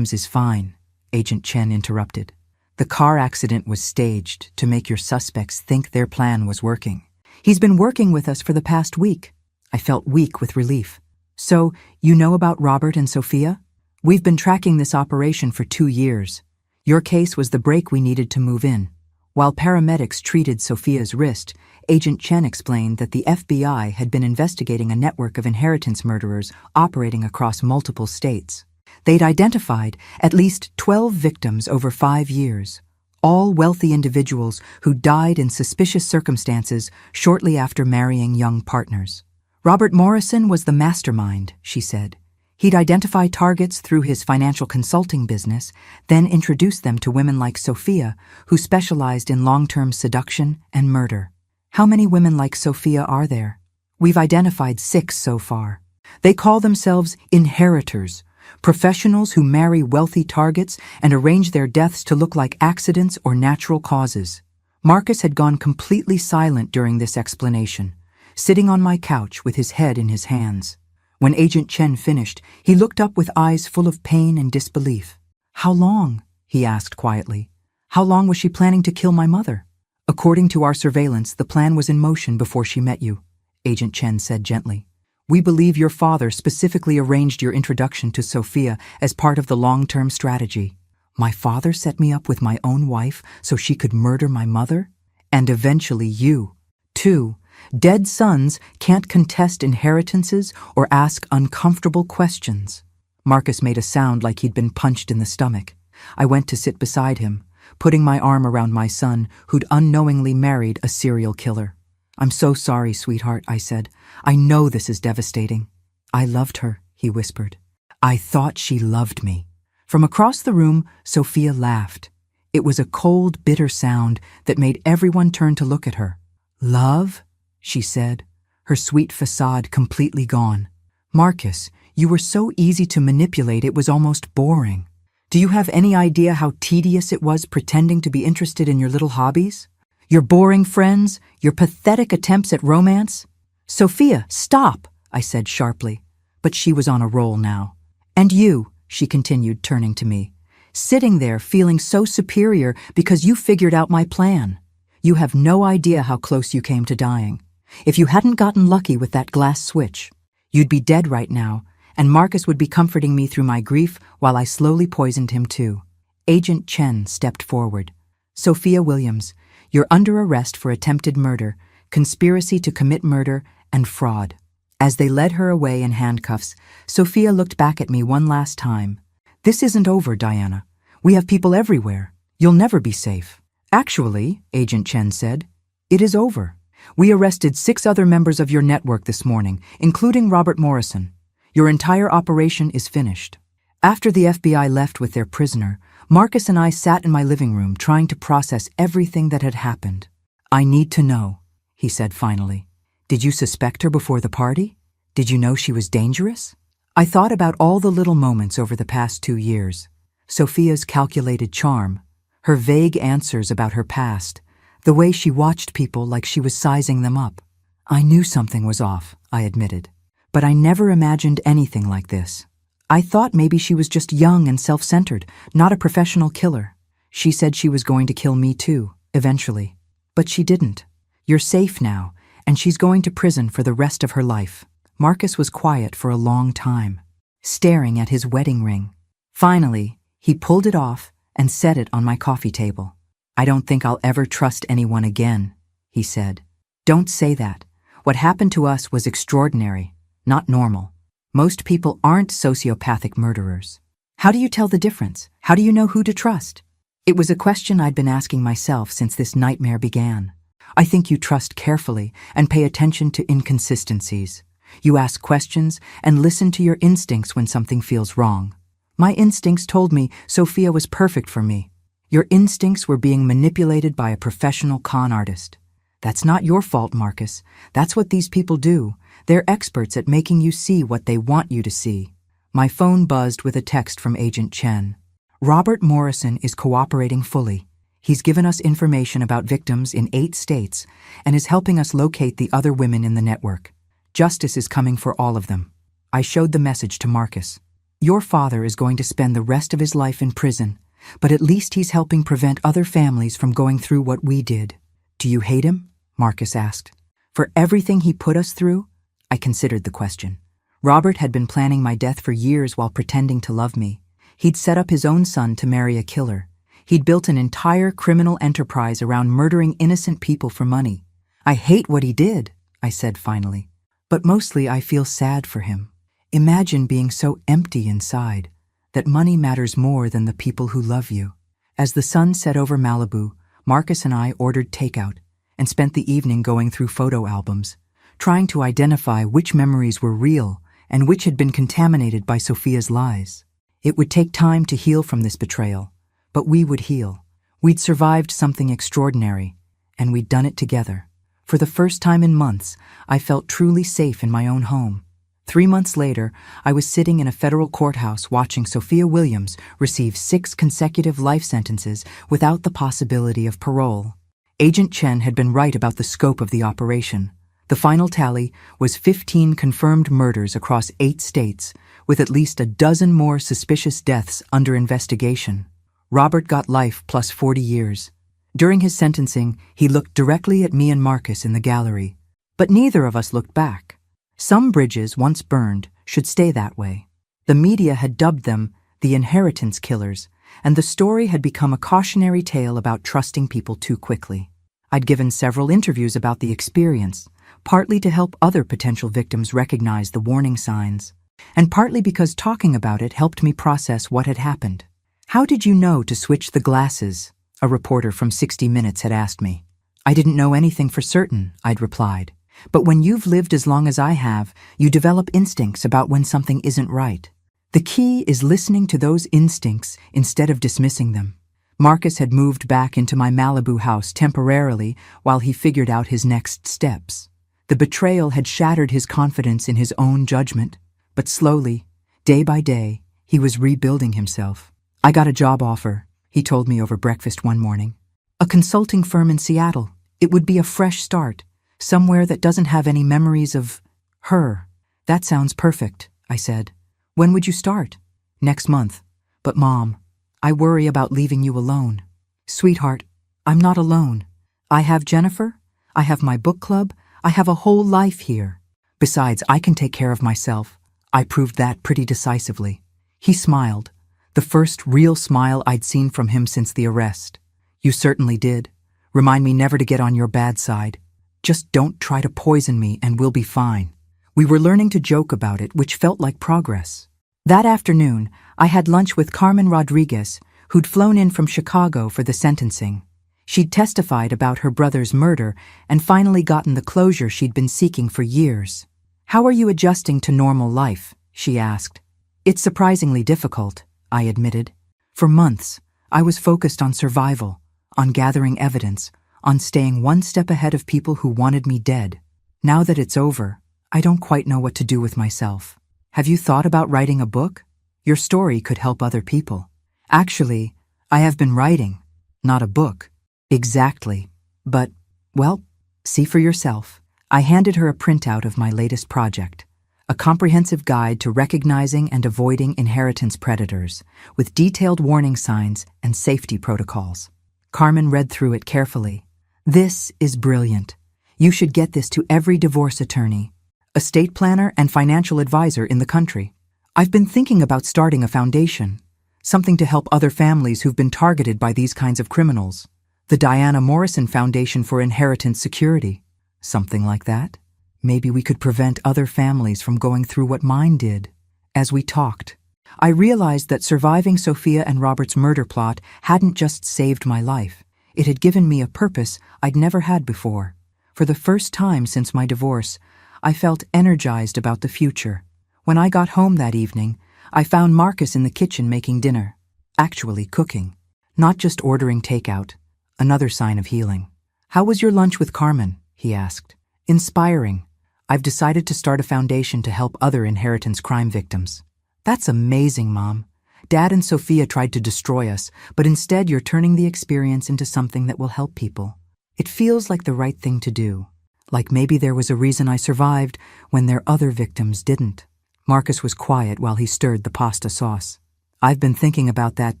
is fine," Agent Chen interrupted. "The car accident was staged to make your suspects think their plan was working. He's been working with us for the past week." I felt weak with relief. "So, you know about Robert and Sophia? We've been tracking this operation for 2 years. Your case was the break we needed to move in." While paramedics treated Sophia's wrist, Agent Chen explained that the FBI had been investigating a network of inheritance murderers operating across multiple states. They'd identified at least 12 victims over 5 years, all wealthy individuals who died in suspicious circumstances shortly after marrying young partners. "Robert Morrison was the mastermind," she said. "He'd identify targets through his financial consulting business, then introduce them to women like Sophia, who specialized in long-term seduction and murder." "How many women like Sophia are there?" "We've identified 6 so far. They call themselves inheritors, professionals who marry wealthy targets and arrange their deaths to look like accidents or natural causes." Marcus had gone completely silent during this explanation, sitting on my couch with his head in his hands. When Agent Chen finished, he looked up with eyes full of pain and disbelief. "How long?" he asked quietly. "How long was she planning to kill my mother?" "According to our surveillance, the plan was in motion before she met you," Agent Chen said gently. "We believe your father specifically arranged your introduction to Sophia as part of the long-term strategy." "My father set me up with my own wife so she could murder my mother? And eventually you, too. Dead sons can't contest inheritances or ask uncomfortable questions." Marcus made a sound like he'd been punched in the stomach. I went to sit beside him, putting my arm around my son, who'd unknowingly married a serial killer. "I'm so sorry, sweetheart," I said. "I know this is devastating." "I loved her," he whispered. "I thought she loved me." From across the room, Sophia laughed. It was a cold, bitter sound that made everyone turn to look at her. "Love?" she said, her sweet facade completely gone. "Marcus, you were so easy to manipulate it was almost boring. Do you have any idea how tedious it was pretending to be interested in your little hobbies? Your boring friends, your pathetic attempts at romance?" Sophia, stop, I said sharply, but she was on a roll now. And you, she continued, turning to me, sitting there feeling so superior because you figured out my plan. You have no idea how close you came to dying. If you hadn't gotten lucky with that glass switch, you'd be dead right now, and Marcus would be comforting me through my grief while I slowly poisoned him too. Agent Chen stepped forward. Sophia Williams, you're under arrest for attempted murder, conspiracy to commit murder, and fraud. As they led her away in handcuffs, Sophia looked back at me one last time. This isn't over, Diana. We have people everywhere. You'll never be safe. Actually, Agent Chen said, it is over. We arrested 6 other members of your network this morning, including Robert Morrison. Your entire operation is finished. After the FBI left with their prisoner, Marcus and I sat in my living room trying to process everything that had happened. I need to know, he said finally. Did you suspect her before the party? Did you know she was dangerous? I thought about all the little moments over the past 2 years. Sophia's calculated charm, her vague answers about her past, the way she watched people like she was sizing them up. I knew something was off, I admitted, but I never imagined anything like this. I thought maybe she was just young and self-centered, not a professional killer. She said she was going to kill me too, eventually. But she didn't. You're safe now, and she's going to prison for the rest of her life. Marcus was quiet for a long time, staring at his wedding ring. Finally, he pulled it off and set it on my coffee table. I don't think I'll ever trust anyone again, he said. Don't say that. What happened to us was extraordinary, not normal. Most people aren't sociopathic murderers. How do you tell the difference? How do you know who to trust? It was a question I'd been asking myself since this nightmare began. I think you trust carefully and pay attention to inconsistencies. You ask questions and listen to your instincts when something feels wrong. My instincts told me Sophia was perfect for me. Your instincts were being manipulated by a professional con artist. That's not your fault, Marcus. That's what these people do. They're experts at making you see what they want you to see. My phone buzzed with a text from Agent Chen. Robert Morrison is cooperating fully. He's given us information about victims in 8 states and is helping us locate the other women in the network. Justice is coming for all of them. I showed the message to Marcus. Your father is going to spend the rest of his life in prison, but at least he's helping prevent other families from going through what we did. Do you hate him? Marcus asked. For everything he put us through? I considered the question. Robert had been planning my death for years while pretending to love me. He'd set up his own son to marry a killer. He'd built an entire criminal enterprise around murdering innocent people for money. I hate what he did, I said finally. But mostly I feel sad for him. Imagine being so empty inside that money matters more than the people who love you. As the sun set over Malibu, Marcus and I ordered takeout and spent the evening going through photo albums, trying to identify which memories were real and which had been contaminated by Sophia's lies. It would take time to heal from this betrayal, but we would heal. We'd survived something extraordinary, and we'd done it together. For the first time in months, I felt truly safe in my own home. 3 months later, I was sitting in a federal courthouse watching Sophia Williams receive 6 consecutive life sentences without the possibility of parole. Agent Chen had been right about the scope of the operation. The final tally was 15 confirmed murders across 8 states, with at least a dozen more suspicious deaths under investigation. Robert got life plus 40 years. During his sentencing, he looked directly at me and Marcus in the gallery, but neither of us looked back. Some bridges, once burned, should stay that way. The media had dubbed them the inheritance killers, and the story had become a cautionary tale about trusting people too quickly. I'd given several interviews about the experience, partly to help other potential victims recognize the warning signs, and partly because talking about it helped me process what had happened. How did you know to switch the glasses? A reporter from 60 Minutes had asked me. I didn't know anything for certain, I'd replied. But when you've lived as long as I have, you develop instincts about when something isn't right. The key is listening to those instincts instead of dismissing them. Marcus had moved back into my Malibu house temporarily while he figured out his next steps. The betrayal had shattered his confidence in his own judgment, but slowly, day by day, he was rebuilding himself. I got a job offer, he told me over breakfast one morning. A consulting firm in Seattle. It would be a fresh start. Somewhere that doesn't have any memories of her. That sounds perfect, I said. When would you start? Next month. But Mom, I worry about leaving you alone. Sweetheart, I'm not alone. I have Jennifer, I have my book club, I have a whole life here. Besides, I can take care of myself. I proved that pretty decisively. He smiled, the first real smile I'd seen from him since the arrest. You certainly did. Remind me never to get on your bad side. Just don't try to poison me and we'll be fine. We were learning to joke about it, which felt like progress. That afternoon, I had lunch with Carmen Rodriguez, who'd flown in from Chicago for the sentencing. She'd testified about her brother's murder and finally gotten the closure she'd been seeking for years. How are you adjusting to normal life? She asked. It's surprisingly difficult, I admitted. For months, I was focused on survival, on gathering evidence, on staying one step ahead of people who wanted me dead. Now that it's over, I don't quite know what to do with myself. Have you thought about writing a book? Your story could help other people. Actually, I have been writing, not a book. Exactly. But, well, see for yourself. I handed her a printout of my latest project, a comprehensive guide to recognizing and avoiding inheritance predators, with detailed warning signs and safety protocols. Carmen read through it carefully. This is brilliant. You should get this to every divorce attorney, estate planner, and financial advisor in the country. I've been thinking about starting a foundation, something to help other families who've been targeted by these kinds of criminals. The Diana Morrison Foundation for Inheritance Security. Something like that. Maybe we could prevent other families from going through what mine did. As we talked, I realized that surviving Sophia and Robert's murder plot hadn't just saved my life. It had given me a purpose I'd never had before. For the first time since my divorce, I felt energized about the future. When I got home that evening, I found Marcus in the kitchen making dinner. Actually cooking. Not just ordering takeout. Another sign of healing. How was your lunch with Carmen? He asked. Inspiring. I've decided to start a foundation to help other inheritance crime victims. That's amazing, Mom. Dad and Sophia tried to destroy us, but instead you're turning the experience into something that will help people. It feels like the right thing to do. Like maybe there was a reason I survived when their other victims didn't. Marcus was quiet while he stirred the pasta sauce. I've been thinking about that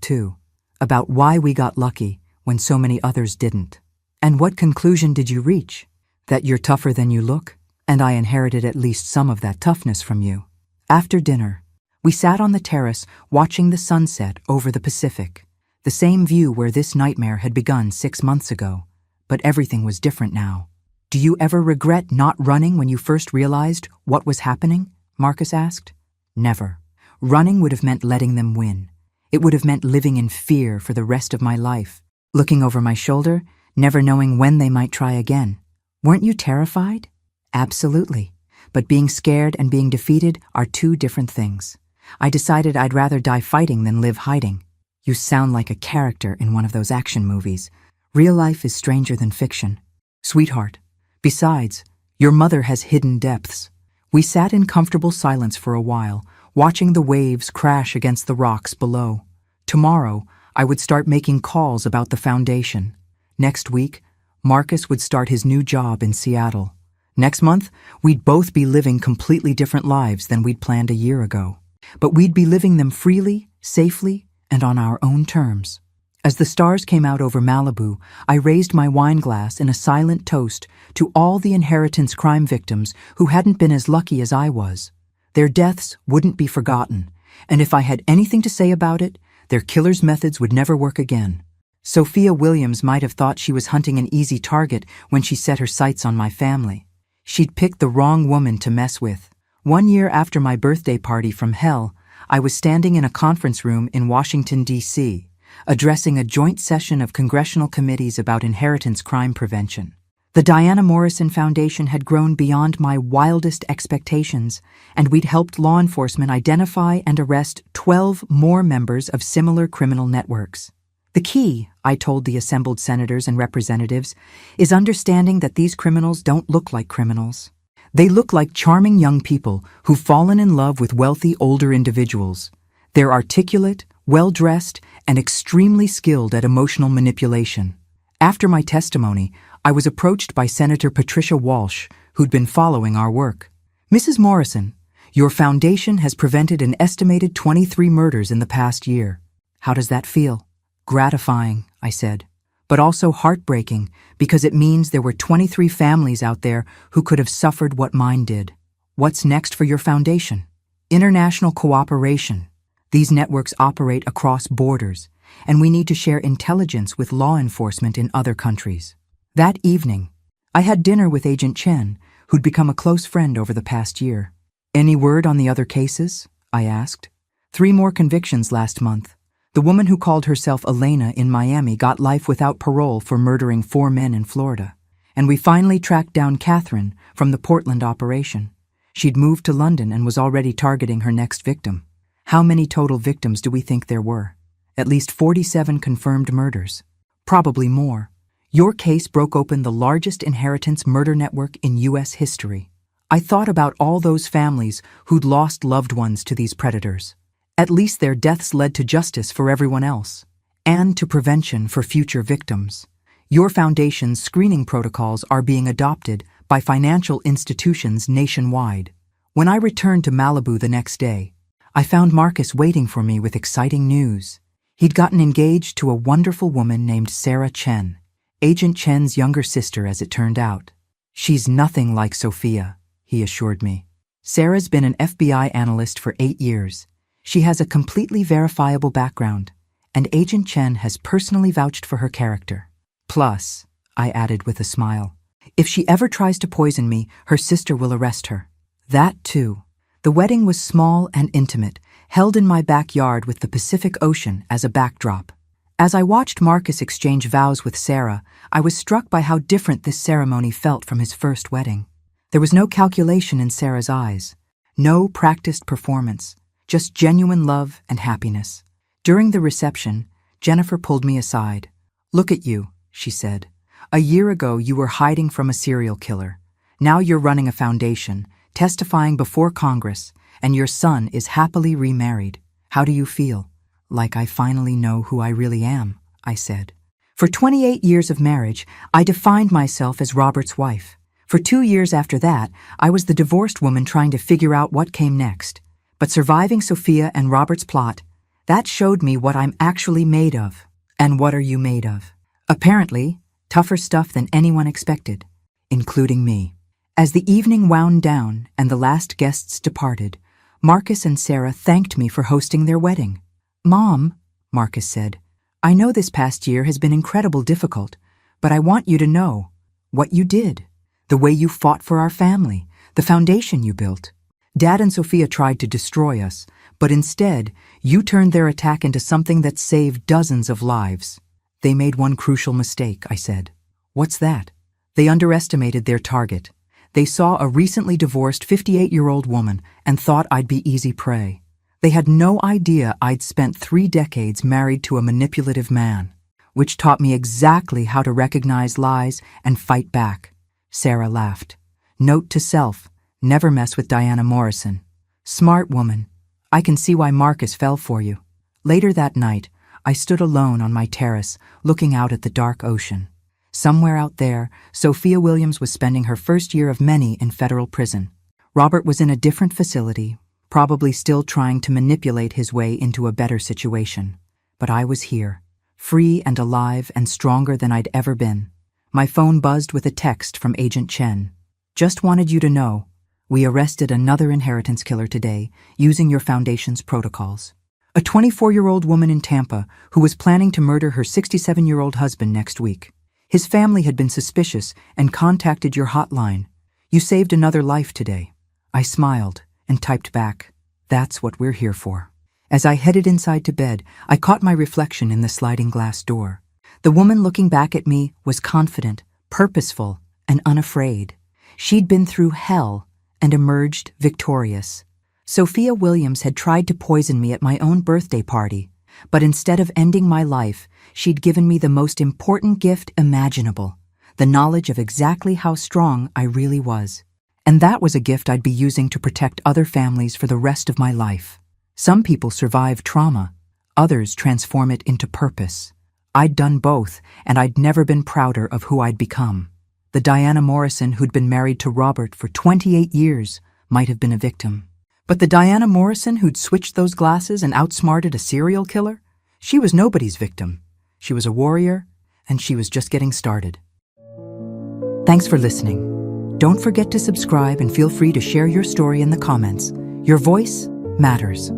too. About why we got lucky when so many others didn't. And what conclusion did you reach? That you're tougher than you look? And I inherited at least some of that toughness from you. After dinner, we sat on the terrace watching the sunset over the Pacific, the same view where this nightmare had begun 6 months ago, but everything was different now. Do you ever regret not running when you first realized what was happening? Marcus asked. Never. Running would have meant letting them win. It would have meant living in fear for the rest of my life, looking over my shoulder, never knowing when they might try again. Weren't you terrified? Absolutely. But being scared and being defeated are two different things. I decided I'd rather die fighting than live hiding. You sound like a character in one of those action movies. Real life is stranger than fiction. Sweetheart. Besides, your mother has hidden depths. We sat in comfortable silence for a while, watching the waves crash against the rocks below. Tomorrow, I would start making calls about the foundation. Next week, Marcus would start his new job in Seattle. Next month, we'd both be living completely different lives than we'd planned a year ago. But we'd be living them freely, safely, and on our own terms. As the stars came out over Malibu, I raised my wine glass in a silent toast to all the inheritance crime victims who hadn't been as lucky as I was. Their deaths wouldn't be forgotten, and if I had anything to say about it, their killers' methods would never work again. Sophia Williams might have thought she was hunting an easy target when she set her sights on my family. She'd picked the wrong woman to mess with. 1 year after my birthday party from hell, I was standing in a conference room in Washington, D.C., addressing a joint session of congressional committees about inheritance crime prevention. The Diana Morrison Foundation had grown beyond my wildest expectations, and we'd helped law enforcement identify and arrest 12 more members of similar criminal networks. The key, I told the assembled senators and representatives, is understanding that these criminals don't look like criminals. They look like charming young people who've fallen in love with wealthy older individuals. They're articulate, well-dressed, and extremely skilled at emotional manipulation. After my testimony, I was approached by Senator Patricia Walsh, who'd been following our work. "Mrs. Morrison, your foundation has prevented an estimated 23 murders in the past year. How does that feel?" "Gratifying," I said, "but also heartbreaking because it means there were 23 families out there who could have suffered what mine did." "What's next for your foundation?" "International cooperation. These networks operate across borders, and we need to share intelligence with law enforcement in other countries." That evening, I had dinner with Agent Chen, who'd become a close friend over the past year. "Any word on the other cases?" I asked. 3 more convictions last month. The woman who called herself Elena in Miami got life without parole for murdering 4 men in Florida. And we finally tracked down Catherine from the Portland operation. She'd moved to London and was already targeting her next victim. How many total victims do we think there were? At least 47 confirmed murders. Probably more. Your case broke open the largest inheritance murder network in U.S. history. I thought about all those families who'd lost loved ones to these predators. At least their deaths led to justice for everyone else, and to prevention for future victims. Your foundation's screening protocols are being adopted by financial institutions nationwide. When I returned to Malibu the next day, I found Marcus waiting for me with exciting news. He'd gotten engaged to a wonderful woman named Sarah Chen, Agent Chen's younger sister as it turned out. "She's nothing like Sophia," he assured me. "Sarah's been an FBI analyst for 8 years. She has a completely verifiable background, and Agent Chen has personally vouched for her character. Plus," I added with a smile, "if she ever tries to poison me, her sister will arrest her." That too. The wedding was small and intimate, held in my backyard with the Pacific Ocean as a backdrop. As I watched Marcus exchange vows with Sarah, I was struck by how different this ceremony felt from his first wedding. There was no calculation in Sarah's eyes, no practiced performance, just genuine love and happiness. During the reception, Jennifer pulled me aside. "Look at you," she said. "A year ago you were hiding from a serial killer. Now you're running a foundation, testifying before Congress, and your son is happily remarried. How do you feel?" "Like I finally know who I really am," I said. For 28 years of marriage, I defined myself as Robert's wife. For 2 years after that, I was the divorced woman trying to figure out what came next. But surviving Sophia and Robert's plot, that showed me what I'm actually made of. And what are you made of? Apparently, tougher stuff than anyone expected, including me. As the evening wound down and the last guests departed, Marcus and Sarah thanked me for hosting their wedding. "Mom," Marcus said, "I know this past year has been incredibly difficult, but I want you to know what you did, the way you fought for our family, the foundation you built. Dad and Sophia tried to destroy us, but instead, you turned their attack into something that saved dozens of lives." "They made one crucial mistake," I said. "What's that?" "They underestimated their target. They saw a recently divorced 58-year-old woman and thought I'd be easy prey. They had no idea I'd spent 3 decades married to a manipulative man, which taught me exactly how to recognize lies and fight back." Sarah laughed. "Note to self, never mess with Diana Morrison. Smart woman. I can see why Marcus fell for you." Later that night, I stood alone on my terrace, looking out at the dark ocean. Somewhere out there, Sophia Williams was spending her first year of many in federal prison. Robert was in a different facility, probably still trying to manipulate his way into a better situation. But I was here, free and alive and stronger than I'd ever been. My phone buzzed with a text from Agent Chen. "Just wanted you to know, we arrested another inheritance killer today using your foundation's protocols. A 24-year-old woman in Tampa who was planning to murder her 67-year-old husband next week. His family had been suspicious and contacted your hotline. You saved another life today." I smiled and typed back, "That's what we're here for." As I headed inside to bed, I caught my reflection in the sliding glass door. The woman looking back at me was confident, purposeful, and unafraid. She'd been through hell and emerged victorious. Sophia Williams had tried to poison me at my own birthday party, but instead of ending my life, she'd given me the most important gift imaginable, the knowledge of exactly how strong I really was. And that was a gift I'd be using to protect other families for the rest of my life. Some people survive trauma, others transform it into purpose. I'd done both, and I'd never been prouder of who I'd become. The Diana Morrison who'd been married to Robert for 28 years might have been a victim. But the Diana Morrison who'd switched those glasses and outsmarted a serial killer? She was nobody's victim. She was a warrior, and she was just getting started. Thanks for listening. Don't forget to subscribe and feel free to share your story in the comments. Your voice matters.